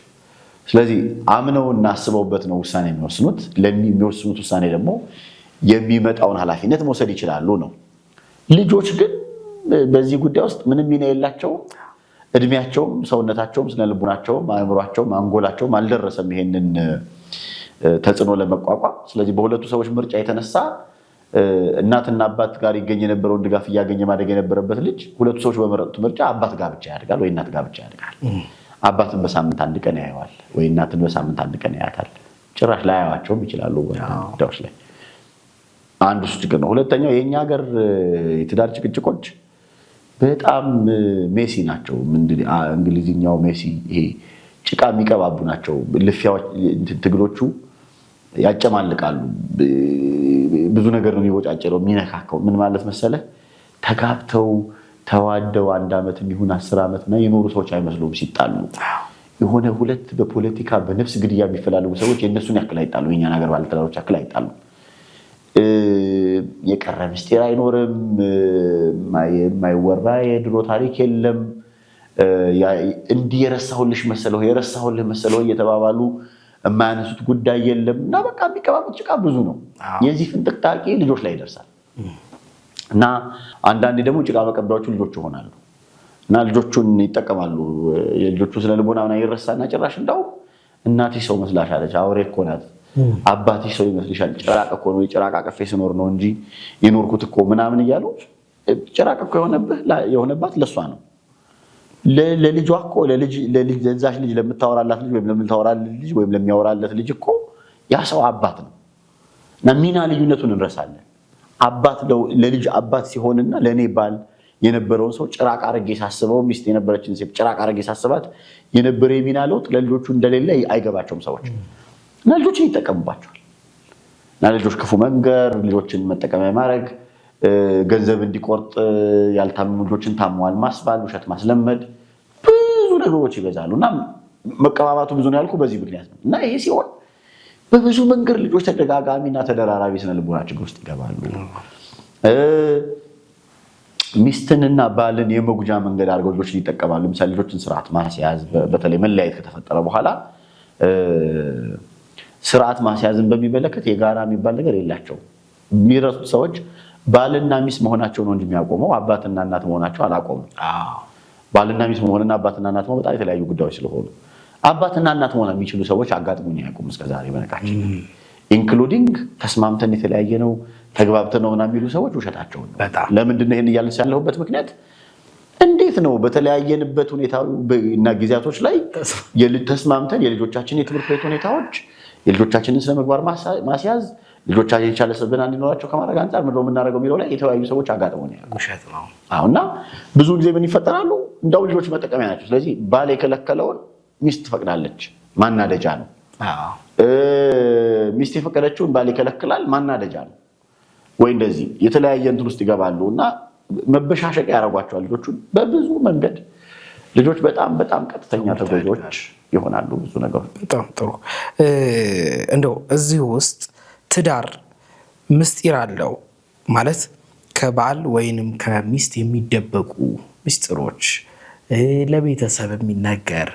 ስለዚህ አምነውና አስበውበት ነው ውሳኔ የሚወስኑት። ለሚወስኑት ውሳኔ ደግሞ የሚመጣውን ኃላፊነት መውሰድ ይችላሉ ነው። ልጆች ግን በዚህ ጉዳይ ውስጥ ምንም ሚና የላቸውም። እድሜያቸውም፣ ሰውነታቸውም፣ ስነልቡናቸውም፣ አእምሯቸውም፣ አንጎላቸውም አልደረሰም ይሄንን ተጽዕኖ ለመቋቋም። ስለዚህ በሁለቱ ሰዎች ምርጫ የተነሳ እናትና አባት ጋር ይገኝ የነበረውን ድጋፍ እያገኘ ማደግ የነበረበት ልጅ ሁለቱ ሰዎች በመረጡት ምርጫ አባት ጋር ብቻ ያድጋል ወይ እናት ጋር ብቻ ያድጋል። አባትን በሳምንት አንድ ቀን ያየዋል ወይ እናትን በሳምንት አንድ ቀን ያያታል። ጭራሽ ላያዋቸውም ይችላሉ ጉዳዮች ላይ። አንዱ እሱ ችግር ነው። ሁለተኛው የእኛ ሀገር የትዳር ጭቅጭቆች በጣም ሜሲ ናቸው። እንግሊዝኛው ሜሲ፣ ይሄ ጭቃ የሚቀባቡ ናቸው። ልፊያዎች፣ ትግሎቹ ያጨማልቃሉ። ብዙ ነገር ነው የሚወጫጨረው የሚነካከው። ምን ማለት መሰለህ? ተጋብተው ተዋደው 1 ዓመት የሚሆን 10 ዓመት የኖሩ ሰዎች አይመስሉም ሲጣሉ። የሆነ ሁለት በፖለቲካ በነፍስ ግድያ የሚፈላለጉ ሰዎች የእነሱን ያክል አይጣሉ። የእኛን ሀገር ባለትዳሮች ያክል አይጣሉ። የቀረ ምስጢር አይኖርም። የማይወራ የድሮ ታሪክ የለም። እንዲህ የረሳሁልሽ መሰለው የረሳሁልህ መሰለው እየተባባሉ የማያነሱት ጉዳይ የለም እና በቃ የሚቀባቡት ጭቃ ብዙ ነው። የዚህ ፍንጥቅጣቂ ልጆች ላይ ይደርሳል እና አንዳንዴ ደግሞ ጭቃ መቀቢያዎቹ ልጆች ይሆናሉ እና ልጆቹን ይጠቀማሉ። የልጆቹ ስነልቦና ምናምን ይረሳና ጭራሽ እንዳው እናትሽ ሰው መስላሻለች፣ አውሬ እኮ ናት፣ አባትሽ ሰው ይመስልሻል፣ ጭራቅ እኮ ነው፣ የጭራቅ አቀፌ ስኖር ነው እንጂ የኖርኩት እኮ ምናምን እያሉ ጭራቅ እኮ የሆነባት ለሷ ነው። ለልጇ እኮ ለዛች ልጅ ለምታወራላት ልጅ ወይም ለምታወራለት ልጅ ወይም ለሚያወራለት ልጅ እኮ ያ ሰው አባት ነው እና ሚና ልዩነቱን እንረሳለን። አባት ለልጅ አባት ሲሆንና ለእኔ ባል የነበረውን ሰው ጭራቅ አድርጌ ሳስበው፣ ሚስት የነበረችን ሴት ጭራቅ አድርጌ ሳስባት የነበረ የሚና ለውጥ ለልጆቹ እንደሌለ አይገባቸውም ሰዎች እና ልጆችን ይጠቀሙባቸዋል እና ልጆች ክፉ መንገር፣ ልጆችን መጠቀሚያ ማድረግ፣ ገንዘብ እንዲቆርጥ ያልታመሙ ልጆችን ታሟል ማስባል፣ ውሸት ማስለመድ፣ ብዙ ነገሮች ይበዛሉ እና መቀባባቱ ብዙ ነው ያልኩ በዚህ ምክንያት ነው። እና ይሄ ሲሆን በብዙ መንገድ ልጆች ተደጋጋሚና ተደራራቢ ስነልቦና ችግር ውስጥ ይገባሉ። ሚስትንና ባልን የመጉጃ መንገድ አድርገው ልጆችን ይጠቀማሉ። ለምሳሌ ልጆችን ስርዓት ማስያዝ፣ በተለይ መለያየት ከተፈጠረ በኋላ ስርዓት ማስያዝን በሚመለከት የጋራ የሚባል ነገር የላቸውም። የሚረሱት ሰዎች ባልና ሚስት መሆናቸው ነው እንጂ የሚያቆመው አባትና እናት መሆናቸው አላቆሙም። ባልና ሚስት መሆንና አባትና እናት መሆን በጣም የተለያዩ ጉዳዮች ስለሆኑ አባትና እናት መሆን የሚችሉ ሰዎች አጋጥሞኝ አያውቁም እስከዛሬ በነቃችን ኢንክሉዲንግ ተስማምተን የተለያየ ነው ተግባብተን ነው ምናምን የሚሉ ሰዎች ውሸታቸው ነው። ለምንድን ነው ይሄን እያልን ያለሁበት ምክንያት እንዴት ነው በተለያየንበት ሁኔታና ጊዜያቶች ላይ ተስማምተን የልጆቻችን የትምህርት ቤት ሁኔታዎች የልጆቻችንን ስነ ምግባር ማስያዝ ልጆቻችን የቻለ ስብዕና እንዲኖራቸው ከማድረግ አንጻር ምንድነው የምናደርገው የሚለው ላይ የተለያዩ ሰዎች አጋጥሞኝ ያውቃሉ። እና ብዙ ጊዜ ምን ይፈጠራሉ እንደው ልጆች መጠቀሚያ ናቸው። ስለዚህ ባል የከለከለውን ሚስት ትፈቅዳለች፣ ማናደጃ ነው። ሚስት የፈቀደችውን ባል ይከለክላል፣ ማናደጃ ነው። ወይ እንደዚህ የተለያየ እንትን ውስጥ ይገባሉ እና መበሻሸቅ ያደርጓቸዋል ልጆቹን በብዙ መንገድ። ልጆች በጣም በጣም ቀጥተኛ ተጎጂዎች ይሆናሉ ብዙ ነገሮች። በጣም ጥሩ። እንደው እዚህ ውስጥ ትዳር ምስጢር አለው ማለት ከባል ወይንም ከሚስት የሚደበቁ ምስጢሮች ለቤተሰብ የሚነገር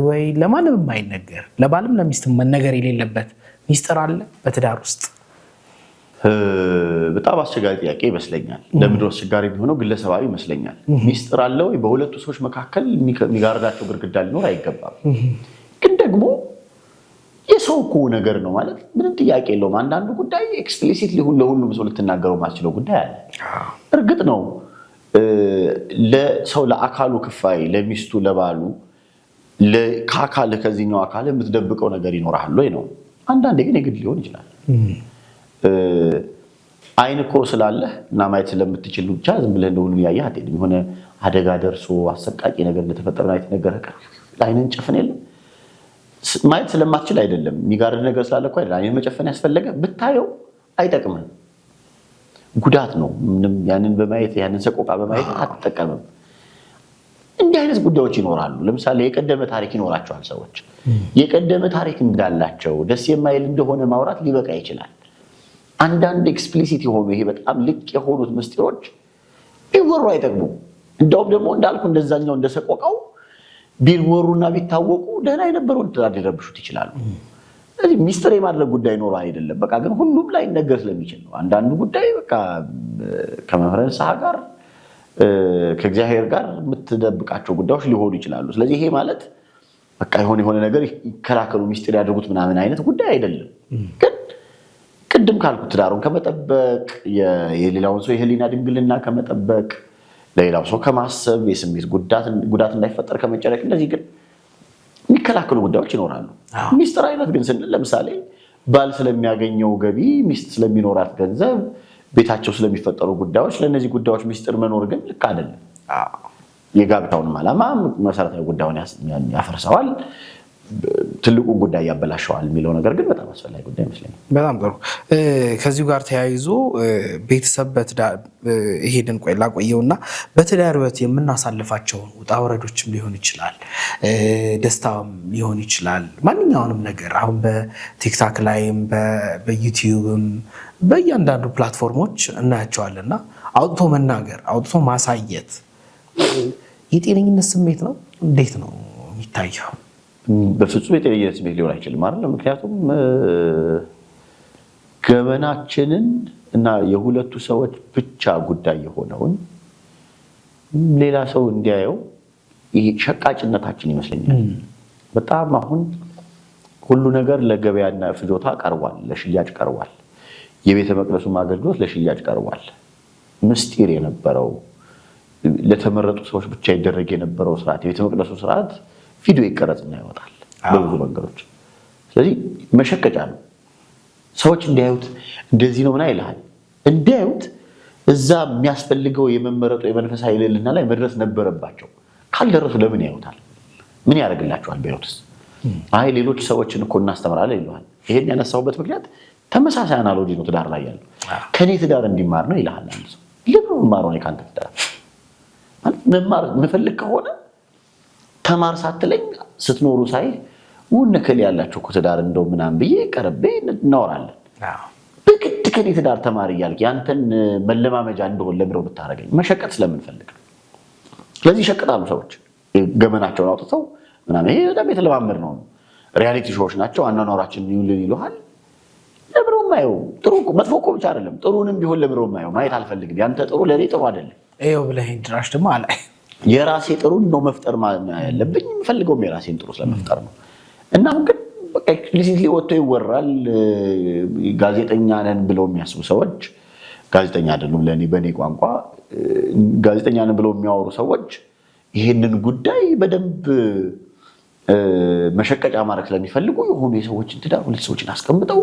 ወይ ለማንም የማይነገር ለባልም ለሚስት መነገር የሌለበት ምስጢር አለ በትዳር ውስጥ? በጣም አስቸጋሪ ጥያቄ ይመስለኛል። ለምድር አስቸጋሪ ቢሆነው ግለሰባዊ ይመስለኛል። ምስጢር አለ ወይ? በሁለቱ ሰዎች መካከል የሚጋርዳቸው ግድግዳ ሊኖር አይገባም። ግን ደግሞ የሰው እኮ ነገር ነው ማለት ምንም ጥያቄ የለውም። አንዳንዱ ጉዳይ ኤክስፕሊሲት ለሁሉም ሰው ልትናገረው ማስችለው ጉዳይ አለ። እርግጥ ነው ለሰው ለአካሉ ክፋይ ለሚስቱ ለባሉ ከአካል ከዚህኛው አካል የምትደብቀው ነገር ይኖራል ወይ ነው። አንዳንዴ ግን የግድ ሊሆን ይችላል። አይን እኮ ስላለህ እና ማየት ስለምትችል ብቻ ዝም ብለህ እንደሁሉ ያየህ አትሄድም። የሆነ አደጋ ደርሶ አሰቃቂ ነገር እንደተፈጠረ አይነት ነገር አይንን ጨፍን የለም ማየት ስለማትችል አይደለም። የሚጋርድ ነገር ስላለ እኮ አይደለም አይንን መጨፈን ያስፈለገ ብታየው አይጠቅምም፣ ጉዳት ነው። ምንም ያንን በማየት ያንን ሰቆቃ በማየት አትጠቀምም። እንዲህ አይነት ጉዳዮች ይኖራሉ። ለምሳሌ የቀደመ ታሪክ ይኖራቸዋል ሰዎች። የቀደመ ታሪክ እንዳላቸው ደስ የማይል እንደሆነ ማውራት ሊበቃ ይችላል። አንዳንድ ኤክስፕሊሲት የሆኑ ይሄ በጣም ልቅ የሆኑት ምስጢሮች ቢወሩ አይጠቅሙም። እንደውም ደግሞ እንዳልኩ እንደዛኛው እንደሰቆቃው ቢወሩና ቢታወቁ ደህና የነበረውን ትዳር ሊረብሹት ይችላሉ። ስለዚህ ሚስጥር የማድረግ ጉዳይ ኖሮ አይደለም። በቃ ግን ሁሉም ላይ ነገር ስለሚችል ነው። አንዳንዱ ጉዳይ በቃ ከመንፈረ ንስሐ ጋር ከእግዚአብሔር ጋር የምትደብቃቸው ጉዳዮች ሊሆኑ ይችላሉ። ስለዚህ ይሄ ማለት በቃ የሆነ ነገር ይከላከሉ ሚስጥር ያድርጉት ምናምን አይነት ጉዳይ አይደለም። ግን ቅድም ካልኩት ትዳሩን ከመጠበቅ የሌላውን ሰው የህሊና ድንግልና ከመጠበቅ ለሌላው ሰው ከማሰብ የስሜት ጉዳት እንዳይፈጠር ከመጨነቅ እንደዚህ ግን የሚከላከሉ ጉዳዮች ይኖራሉ። ሚስጥር አይነት ግን ስንል ለምሳሌ ባል ስለሚያገኘው ገቢ፣ ሚስት ስለሚኖራት ገንዘብ፣ ቤታቸው ስለሚፈጠሩ ጉዳዮች ለእነዚህ ጉዳዮች ሚስጥር መኖር ግን ልክ አይደለም። የጋብቻውንም ዓላማ መሰረታዊ ጉዳዩን ያፈርሰዋል፣ ትልቁን ጉዳይ ያበላሸዋል የሚለው ነገር ግን በጣም አስፈላጊ ጉዳይ ይመስለኛል። በጣም ጥሩ። ከዚሁ ጋር ተያይዞ ቤተሰብ በትዳር ይሄንን ላቆየውና በትዳር ሕይወት የምናሳልፋቸውን ውጣ ውረዶችም ሊሆን ይችላል፣ ደስታም ሊሆን ይችላል። ማንኛውንም ነገር አሁን በቲክታክ ላይም በዩቲዩብም በእያንዳንዱ ፕላትፎርሞች እናያቸዋልና አውጥቶ መናገር አውጥቶ ማሳየት የጤነኝነት ስሜት ነው? እንዴት ነው የሚታየው? በፍጹም የጤነኝነት ስሜት ሊሆን አይችልም አይደል? ምክንያቱም ገበናችንን እና የሁለቱ ሰዎች ብቻ ጉዳይ የሆነውን ሌላ ሰው እንዲያየው ይሄ ሸቃጭነታችን ይመስለኛል። በጣም አሁን ሁሉ ነገር ለገበያና ፍጆታ ቀርቧል፣ ለሽያጭ ቀርቧል። የቤተ መቅደሱም አገልግሎት ለሽያጭ ቀርቧል። ምስጢር የነበረው ለተመረጡ ሰዎች ብቻ ይደረግ የነበረው ስርዓት የቤተ መቅደሱ ስርዓት ቪዲዮ ይቀረጽና ይወጣል በብዙ መንገዶች። ስለዚህ መሸቀጫ ነው። ሰዎች እንዲያዩት እንደዚህ ነው ምና ይልሃል። እንዲያዩት እዛ የሚያስፈልገው የመመረጡ የመንፈሳዊ ልዕልና ላይ መድረስ ነበረባቸው። ካልደረሱ ለምን ያዩታል? ምን ያደርግላቸዋል? በሕይወትስ አይ ሌሎች ሰዎችን እኮ እናስተምራለን ይለዋል። ይሄን ያነሳሁበት ምክንያት ተመሳሳይ አናሎጂ ነው። ትዳር ላይ ያለው ከኔ ትዳር እንዲማር ነው ይልሃል አንድ ሰው። ለምን መማር ነው ካንተ ትዳር? ማለት መማር የምፈልግ ከሆነ ተማር ሳትለኝ ስትኖሩ ሳይ ወነከል ያላችሁ እኮ ትዳር እንደው ምናምን ብዬ ቀርቤ እናወራለን። በግድ ከኔ ትዳር ተማር እያልክ ያንተን መለማመጃ እንደሆነ ለምረው ብታረገኝ መሸቀጥ ስለምንፈልግ ነው። ስለዚህ ይሸቀጣሉ ሰዎች ገመናቸውን አውጥተው ምናምን። ይሄ በጣም የተለማመድ ነው። ሪያሊቲ ሾዎች ናቸው። አኗኗራችን ይውልን ይሉሃል። ለምረው ማየው ጥሩ መጥፎ እኮ ብቻ አይደለም ጥሩንም ቢሆን ለምረው ማየት አልፈልግም። ያንተ ጥሩ ለኔ ጥሩ አይደለም ይኸው ብለህ ድራሽ ደግሞ አላይ የራሴ ጥሩን ነው መፍጠር ያለብኝ የምፈልገው የራሴን ጥሩ ስለመፍጠር ነው። እና ግን በቃ ኤክስፕሊሲትሊ ወጥቶ ይወራል። ጋዜጠኛ ነን ብለው የሚያስቡ ሰዎች ጋዜጠኛ አይደሉም ለኔ በኔ ቋንቋ ጋዜጠኛ ነን ብለው የሚያወሩ ሰዎች ይሄንን ጉዳይ በደንብ መሸቀጫ ማድረግ ስለሚፈልጉ የሆኑ የሰዎችን ትዳር ሁለት ሰዎችን አስቀምጠው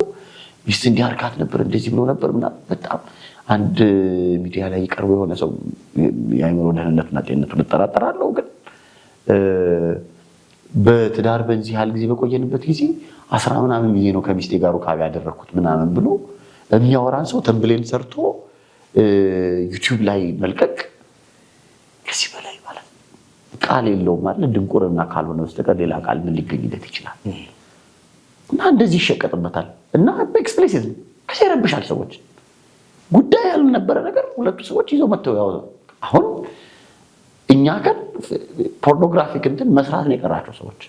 ሚስት እንዲያርካት ነበር እንደዚህ ብሎ ነበር እና በጣም አንድ ሚዲያ ላይ ይቀርበው የሆነ ሰው የአይምሮ ደህንነቱና ጤንነቱን እጠራጠራለሁ ግን በትዳር በዚህ ያህል ጊዜ በቆየንበት ጊዜ 10 ምናምን ጊዜ ነው ከሚስቴ ጋር ሩካቤ ያደረኩት ምናምን ብሎ የሚያወራን ሰው ተምብሌን ሰርቶ ዩቲዩብ ላይ መልቀቅ ከዚህ በላይ ማለት ቃል የለውም ማለት ድንቁርና ካልሆነ በስተቀር ሌላ ቃል ምን ሊገኝለት ይችላል? እና እንደዚህ ይሸቀጥበታል እና በኤክስፕሊሲት ከዚህ ይረብሻል ሰዎች ጉዳይ ያልነበረ ነገር ሁለቱ ሰዎች ይዘው መተው ያው አሁን እኛ ጋር ፖርኖግራፊክ እንትን መስራት ነው የቀራቸው ሰዎች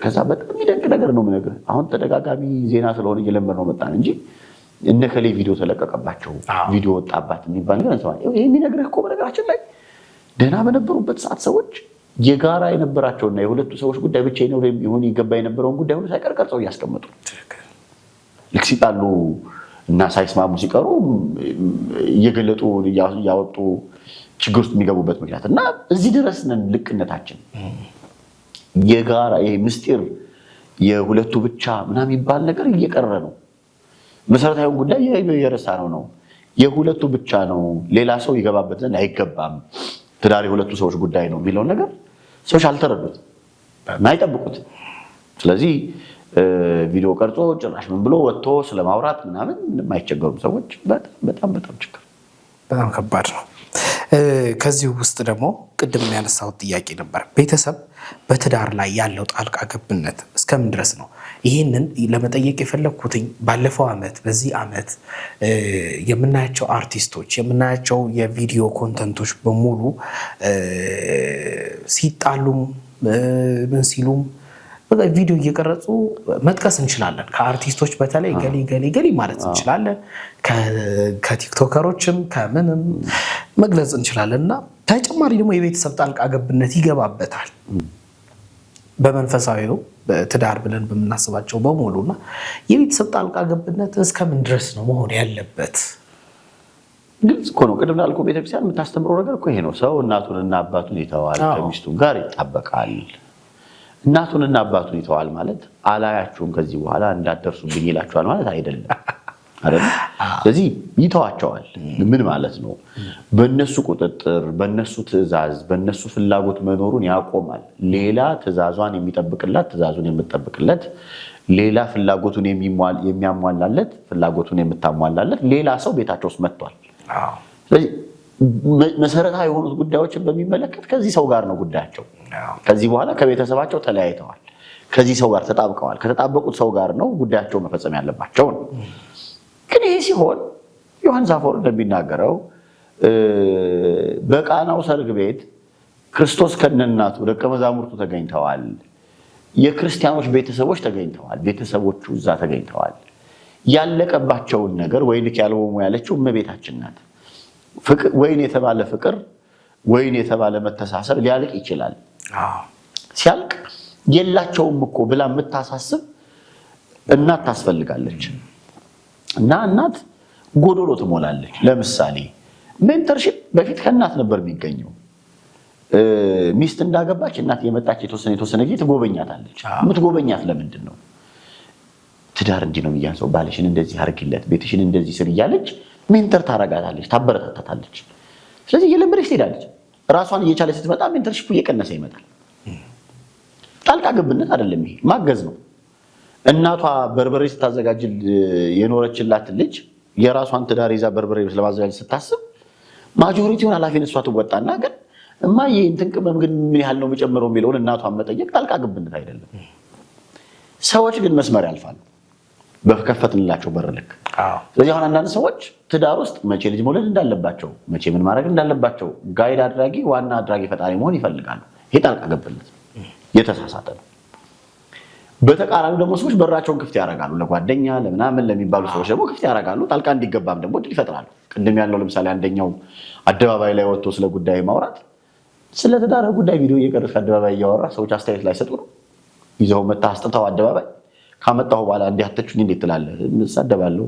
ከዛ በጣም ይደንቅ ነገር ነው የምነግርህ። አሁን ተደጋጋሚ ዜና ስለሆነ እየለመድነው መጣን እንጂ እነከሌ ቪዲዮ ተለቀቀባቸው ቪዲዮ ወጣባት የሚባል ነገር እንሰማለን። ይሄ የሚነግርህ እኮ በነገራችን ላይ ደህና በነበሩበት ሰዓት ሰዎች የጋራ የነበራቸውና የሁለቱ ሰዎች ጉዳይ ብቻ ነው ይሁን ይገባ የነበረውን ጉዳይ ሁሉ ሳይቀር ቀርጸው እያስቀመጡ ልክ ሲጣሉ እና ሳይስማሙ ሲቀሩ እየገለጡ እያወጡ ችግር ውስጥ የሚገቡበት ምክንያት እና እዚህ ድረስ ነን ልቅነታችን የጋራ ይሄ ምስጢር የሁለቱ ብቻ ምናምን የሚባል ነገር እየቀረ ነው። መሰረታዊ ጉዳይ የረሳ ነው የሁለቱ ብቻ ነው ሌላ ሰው ይገባበት ዘንድ አይገባም ትዳር የሁለቱ ሰዎች ጉዳይ ነው የሚለው ነገር ሰዎች አልተረዱት እና አይጠብቁት። ስለዚህ ቪዲዮ ቀርጾ ጭራሽ ምን ብሎ ወጥቶ ስለማውራት ምናምን የማይቸገሩም ሰዎች በጣም ችግር በጣም ከባድ ነው። ከዚህ ውስጥ ደግሞ ቅድም ያነሳሁት ጥያቄ ነበር ቤተሰብ በትዳር ላይ ያለው ጣልቃ ገብነት እስከምን ድረስ ነው? ይህንን ለመጠየቅ የፈለግኩት ባለፈው ዓመት በዚህ ዓመት የምናያቸው አርቲስቶች የምናያቸው የቪዲዮ ኮንተንቶች በሙሉ ሲጣሉም ምን ሲሉም ቪዲዮ እየቀረጹ መጥቀስ እንችላለን። ከአርቲስቶች በተለይ ገሊ ማለት እንችላለን። ከቲክቶከሮችም ከምንም መግለጽ እንችላለን እና ተጨማሪ ደግሞ የቤተሰብ ጣልቃ ገብነት ይገባበታል በመንፈሳዊው በትዳር ብለን በምናስባቸው በሙሉና የቤተሰብ ጣልቃ ገብነት እስከምን ድረስ ነው መሆን ያለበት? ግልጽ እኮ ነው። ቅድም ላልኩህ ቤተክርስቲያን የምታስተምረው ነገር እኮ ይሄ ነው። ሰው እናቱንና አባቱን ይተዋል፣ ከሚስቱ ጋር ይጣበቃል። እናቱንና አባቱን ይተዋል ማለት አላያችሁም ከዚህ በኋላ እንዳትደርሱብኝ ይላቸዋል ማለት አይደለም አይደል? ስለዚህ ይተዋቸዋል። ምን ማለት ነው? በእነሱ ቁጥጥር፣ በእነሱ ትዕዛዝ፣ በእነሱ ፍላጎት መኖሩን ያቆማል። ሌላ ትዕዛዟን የሚጠብቅላት፣ ትዕዛዙን የምትጠብቅለት፣ ሌላ ፍላጎቱን የሚያሟላለት፣ ፍላጎቱን የምታሟላለት ሌላ ሰው ቤታቸው ውስጥ መጥቷል። ስለዚህ መሰረታዊ የሆኑት ጉዳዮችን በሚመለከት ከዚህ ሰው ጋር ነው ጉዳያቸው። ከዚህ በኋላ ከቤተሰባቸው ተለያይተዋል፣ ከዚህ ሰው ጋር ተጣብቀዋል። ከተጣበቁት ሰው ጋር ነው ጉዳያቸው መፈጸም ያለባቸው ነው። ግን ይህ ሲሆን ዮሐንስ አፈወርቅ እንደሚናገረው በቃናው ሰርግ ቤት ክርስቶስ ከነናቱ ደቀ መዛሙርቱ ተገኝተዋል። የክርስቲያኖች ቤተሰቦች ተገኝተዋል። ቤተሰቦቹ እዛ ተገኝተዋል። ያለቀባቸውን ነገር ወይንክ ያልወሙ ያለችው እመቤታችን ናት። ወይን የተባለ ፍቅር ወይን የተባለ መተሳሰብ ሊያልቅ ይችላል። ሲያልቅ የላቸውም እኮ ብላ የምታሳስብ እናት ታስፈልጋለች። እና እናት ጎዶሎ ትሞላለች። ለምሳሌ ሜንተርሺፕ በፊት ከእናት ነበር የሚገኘው። ሚስት እንዳገባች እናት የመጣች የተወሰነ ጊዜ ትጎበኛታለች። የምትጎበኛት ለምንድን ነው? ትዳር እንዲህ ነው እያንሰው ባልሽን እንደዚህ አርግለት፣ ቤትሽን እንደዚህ ስር እያለች ሜንተር ታረጋታለች፣ ታበረታታታለች። ስለዚህ እየለመደች ትሄዳለች። ራሷን እየቻለች ስትመጣ ሜንተርሺፑ እየቀነሰ ይመጣል። ጣልቃ ገብነት አይደለም፣ ይሄ ማገዝ ነው። እናቷ በርበሬ ስታዘጋጅ የኖረችላት ልጅ የራሷን ትዳር ይዛ በርበሬ ስለማዘጋጀት ስታስብ ማጆሪቲውን ኃላፊነት እሷ ትወጣና ግን እማዬ እንትን ቅመም ግን ምን ያህል ነው የሚጨምረው የሚለውን እናቷን መጠየቅ ጣልቃ ገብነት አይደለም። ሰዎች ግን መስመር ያልፋሉ በከፈትንላቸው በር ልክ። ስለዚህ አሁን አንዳንድ ሰዎች ትዳር ውስጥ መቼ ልጅ መውለድ እንዳለባቸው፣ መቼ ምን ማድረግ እንዳለባቸው ጋይድ አድራጊ፣ ዋና አድራጊ ፈጣሪ መሆን ይፈልጋሉ። ይሄ ጣልቃ ገብነት የተሳሳተ ነው። በተቃራኒ ደግሞ ሰዎች በራቸውን ክፍት ያደርጋሉ ለጓደኛ ለምናምን ለሚባሉ ሰዎች ደግሞ ክፍት ያደርጋሉ። ጣልቃ እንዲገባም ደግሞ እድል ይፈጥራሉ። ቅድም ያለው ለምሳሌ አንደኛው አደባባይ ላይ ወጥቶ ስለ ጉዳይ ማውራት፣ ስለ ትዳር ጉዳይ ቪዲዮ እየቀረጽ አደባባይ እያወራ ሰዎች አስተያየት ላይ ሰጡ ነው ይዘው መጣ አስጥተው አደባባይ ካመጣው በኋላ እንዲህ አትቹኝ እንዴት ትላለህ? እሳደባለሁ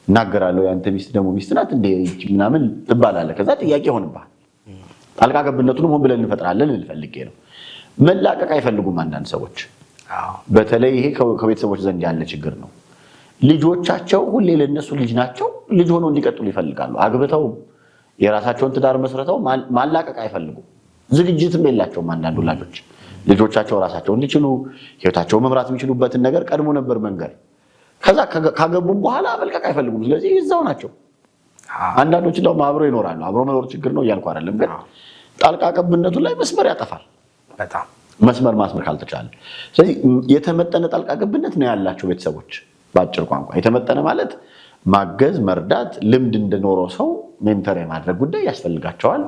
እናገራለሁ ያንተ ሚስት ደግሞ ሚስት ናት እንዴ ምናምን ትባላለህ። ከዛ ጥያቄ ይሆንብሃል። ጣልቃ ገብነቱንም ሆን ብለን እንፈጥራለን ልፈልጌ ነው። መላቀቅ አይፈልጉም አንዳንድ ሰዎች። በተለይ ይሄ ከቤተሰቦች ዘንድ ያለ ችግር ነው። ልጆቻቸው ሁሌ ለነሱ ልጅ ናቸው። ልጅ ሆነው እንዲቀጥሉ ይፈልጋሉ። አግብተው የራሳቸውን ትዳር መስርተው ማላቀቅ አይፈልጉም። ዝግጅትም የላቸውም አንዳንድ ወላጆች ልጆቻቸው ራሳቸው እንዲችሉ ህይወታቸው መምራት የሚችሉበትን ነገር ቀድሞ ነበር መንገር። ከዛ ካገቡም በኋላ መልቀቅ አይፈልጉም። ስለዚህ ይዛው ናቸው። አንዳንዶች እንደውም አብረው ይኖራሉ። አብሮ መኖር ችግር ነው እያልኩ አይደለም፣ ግን ጣልቃ ገብነቱ ላይ መስመር ያጠፋል። በጣም መስመር ማስመር ካልተቻለ፣ ስለዚህ የተመጠነ ጣልቃ ገብነት ነው ያላቸው ቤተሰቦች። በአጭር ቋንቋ የተመጠነ ማለት ማገዝ፣ መርዳት፣ ልምድ እንደኖረው ሰው ሜንተር የማድረግ ጉዳይ ያስፈልጋቸዋል።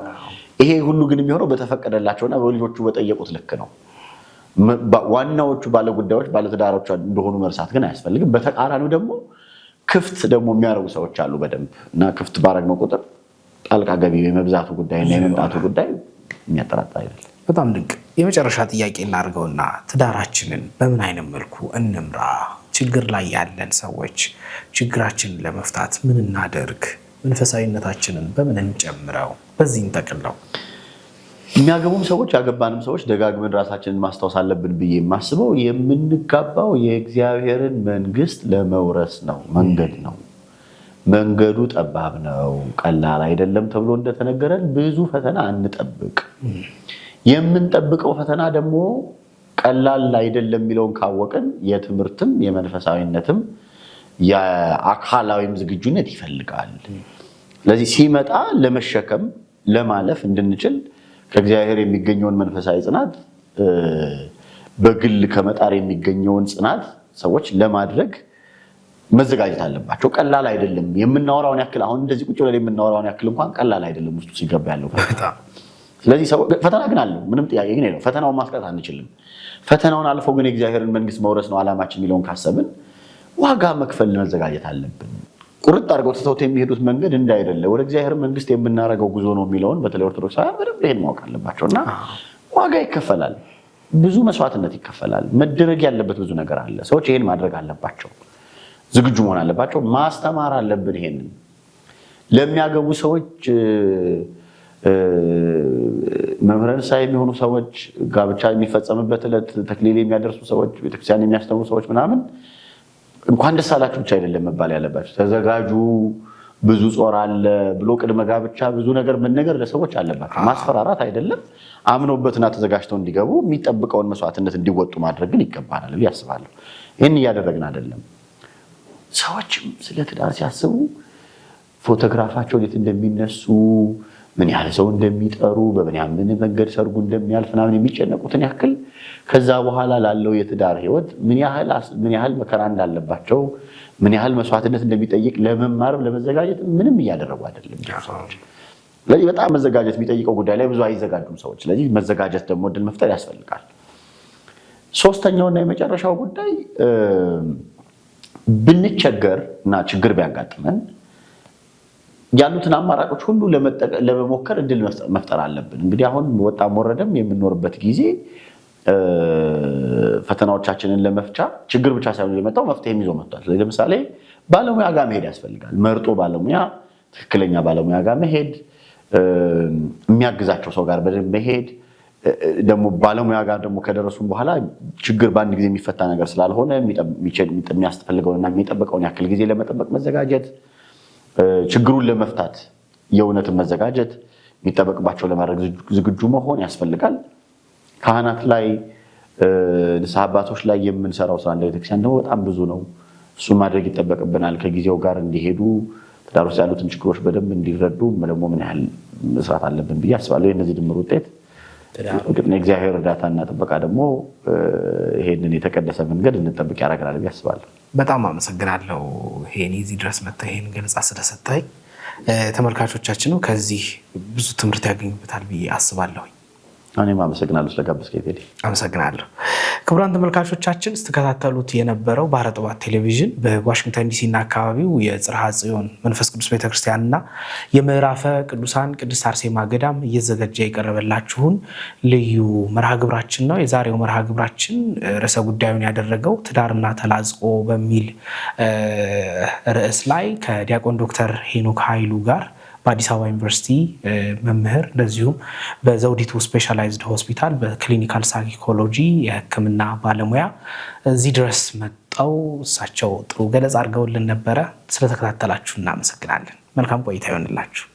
ይሄ ሁሉ ግን የሚሆነው በተፈቀደላቸውና በልጆቹ በጠየቁት ልክ ነው። ዋናዎቹ ባለጉዳዮች ባለትዳሮች እንደሆኑ መርሳት ግን አያስፈልግም። በተቃራኒው ደግሞ ክፍት ደግሞ የሚያደርጉ ሰዎች አሉ በደንብ እና ክፍት ባረግነው ቁጥር ጣልቃ ገቢ የመብዛቱ ጉዳይና የመምጣቱ ጉዳይ የሚያጠራጥር አይደለም። በጣም ድንቅ። የመጨረሻ ጥያቄ እናድርገውና ትዳራችንን በምን አይነት መልኩ እንምራ? ችግር ላይ ያለን ሰዎች ችግራችንን ለመፍታት ምን እናደርግ? መንፈሳዊነታችንን በምን እንጨምረው? በዚህ እንጠቅለው። የሚያገቡም ሰዎች ያገባንም ሰዎች ደጋግመን ራሳችንን ማስታወስ አለብን ብዬ የማስበው የምንጋባው የእግዚአብሔርን መንግስት ለመውረስ ነው። መንገድ ነው። መንገዱ ጠባብ ነው፣ ቀላል አይደለም ተብሎ እንደተነገረን ብዙ ፈተና እንጠብቅ። የምንጠብቀው ፈተና ደግሞ ቀላል አይደለም የሚለውን ካወቅን የትምህርትም የመንፈሳዊነትም የአካላዊም ዝግጁነት ይፈልጋል። ስለዚህ ሲመጣ ለመሸከም ለማለፍ እንድንችል ከእግዚአብሔር የሚገኘውን መንፈሳዊ ጽናት በግል ከመጣር የሚገኘውን ጽናት ሰዎች ለማድረግ መዘጋጀት አለባቸው። ቀላል አይደለም። የምናወራውን ያክል አሁን እንደዚህ ቁጭ ብለን የምናወራውን ያክል እንኳን ቀላል አይደለም ውስጡ ሲገባ ያለው ፈተና። ስለዚህ ፈተና ግን አለው፣ ምንም ጥያቄ ግን የለው። ፈተናውን ማስቀረት አንችልም። ፈተናውን አልፎ ግን የእግዚአብሔርን መንግስት መውረስ ነው ዓላማችን የሚለውን ካሰብን ዋጋ መክፈል መዘጋጀት አለብን። ቁርጥ አድርገው ትተውት የሚሄዱት መንገድ እንዳይደለ ወደ እግዚአብሔር መንግስት የምናደርገው ጉዞ ነው የሚለውን በተለይ ኦርቶዶክሳውያን በደንብ ይሄን ማወቅ አለባቸው እና ዋጋ ይከፈላል፣ ብዙ መስዋዕትነት ይከፈላል። መደረግ ያለበት ብዙ ነገር አለ። ሰዎች ይሄን ማድረግ አለባቸው፣ ዝግጁ መሆን አለባቸው። ማስተማር አለብን። ይሄንን ለሚያገቡ ሰዎች መምህረ ንስሐ የሚሆኑ ሰዎች፣ ጋብቻ የሚፈጸምበት ዕለት ተክሊል የሚያደርሱ ሰዎች፣ ቤተክርስቲያን የሚያስተምሩ ሰዎች ምናምን እንኳን ደስ አላችሁ ብቻ አይደለም መባል ያለባቸው። ተዘጋጁ፣ ብዙ ጾር አለ ብሎ ቅድመ ጋብቻ ብዙ ነገር መነገር ለሰዎች አለባቸው። ማስፈራራት አይደለም። አምነውበትና ተዘጋጅተው እንዲገቡ የሚጠብቀውን መስዋዕትነት እንዲወጡ ማድረግ ግን ይገባናል ብዬ አስባለሁ። ይህን እያደረግን አይደለም። ሰዎችም ስለ ትዳር ሲያስቡ ፎቶግራፋቸውን የት እንደሚነሱ፣ ምን ያህል ሰው እንደሚጠሩ፣ በምን ያህል መንገድ ሰርጉ እንደሚያልፍ ምናምን የሚጨነቁትን ያክል ከዛ በኋላ ላለው የትዳር ህይወት ምን ያህል መከራ እንዳለባቸው፣ ምን ያህል መስዋዕትነት እንደሚጠይቅ ለመማር ለመዘጋጀት ምንም እያደረጉ አይደለም ሰዎች። ስለዚህ በጣም መዘጋጀት የሚጠይቀው ጉዳይ ላይ ብዙ አይዘጋጁም ሰዎች። ስለዚህ መዘጋጀት ደግሞ እድል መፍጠር ያስፈልጋል። ሶስተኛውና የመጨረሻው ጉዳይ ብንቸገር እና ችግር ቢያጋጥመን ያሉትን አማራጮች ሁሉ ለመሞከር እድል መፍጠር አለብን። እንግዲህ አሁን ወጣም ወረደም የምንኖርበት ጊዜ ፈተናዎቻችንን ለመፍቻ ችግር ብቻ ሳይሆን የመጣው መፍትሄም ይዞ መጥቷል። ስለዚህ ለምሳሌ ባለሙያ ጋር መሄድ ያስፈልጋል። መርጦ ባለሙያ፣ ትክክለኛ ባለሙያ ጋር መሄድ፣ የሚያግዛቸው ሰው ጋር በደንብ መሄድ፣ ደግሞ ባለሙያ ጋር ደግሞ ከደረሱም በኋላ ችግር በአንድ ጊዜ የሚፈታ ነገር ስላልሆነ የሚያስፈልገውንና የሚጠበቀውን ያክል ጊዜ ለመጠበቅ መዘጋጀት፣ ችግሩን ለመፍታት የእውነትን መዘጋጀት፣ የሚጠበቅባቸው ለማድረግ ዝግጁ መሆን ያስፈልጋል። ካህናት ላይ ንስሐ አባቶች ላይ የምንሰራው ስራ እንደ ቤተክርስቲያን ደግሞ በጣም ብዙ ነው። እሱን ማድረግ ይጠበቅብናል። ከጊዜው ጋር እንዲሄዱ፣ ትዳር ውስጥ ያሉትን ችግሮች በደንብ እንዲረዱ ደግሞ ምን ያህል መስራት አለብን ብዬ አስባለሁ። የእነዚህ ድምር ውጤት የእግዚአብሔር እርዳታና ጥበቃ ደግሞ ይሄንን የተቀደሰ መንገድ እንጠብቅ ያደርገናል ብዬ አስባለሁ። በጣም አመሰግናለሁ። ይሄን እዚህ ድረስ መጥተህ ይሄን ገለጻ ስለሰጠኝ ተመልካቾቻችንም ከዚህ ብዙ ትምህርት ያገኙበታል ብዬ አስባለሁ። እኔም አመሰግናለሁ ስለጋበዝከኝ ቴዲ። አመሰግናለሁ። ክቡራን ተመልካቾቻችን ስትከታተሉት የነበረው ባህረ ጥበባት ቴሌቪዥን በዋሽንግተን ዲሲና አካባቢው የጽርሐ ጽዮን መንፈስ ቅዱስ ቤተክርስቲያንና የምዕራፈ ቅዱሳን ቅድስት አርሴማ ገዳም እየዘጋጀ የቀረበላችሁን ልዩ መርሃ ግብራችን ነው። የዛሬው መርሃ ግብራችን ርዕሰ ጉዳዩን ያደረገው ትዳርና ተላጽቆ በሚል ርዕስ ላይ ከዲያቆን ዶክተር ሄኖክ ኃይሉ ጋር በአዲስ አበባ ዩኒቨርሲቲ መምህር እንደዚሁም በዘውዲቱ ስፔሻላይዝድ ሆስፒታል በክሊኒካል ሳይኮሎጂ የሕክምና ባለሙያ እዚህ ድረስ መጣው እሳቸው ጥሩ ገለጻ አድርገውልን ነበረ። ስለተከታተላችሁ እናመሰግናለን። መልካም ቆይታ ይሆንላችሁ።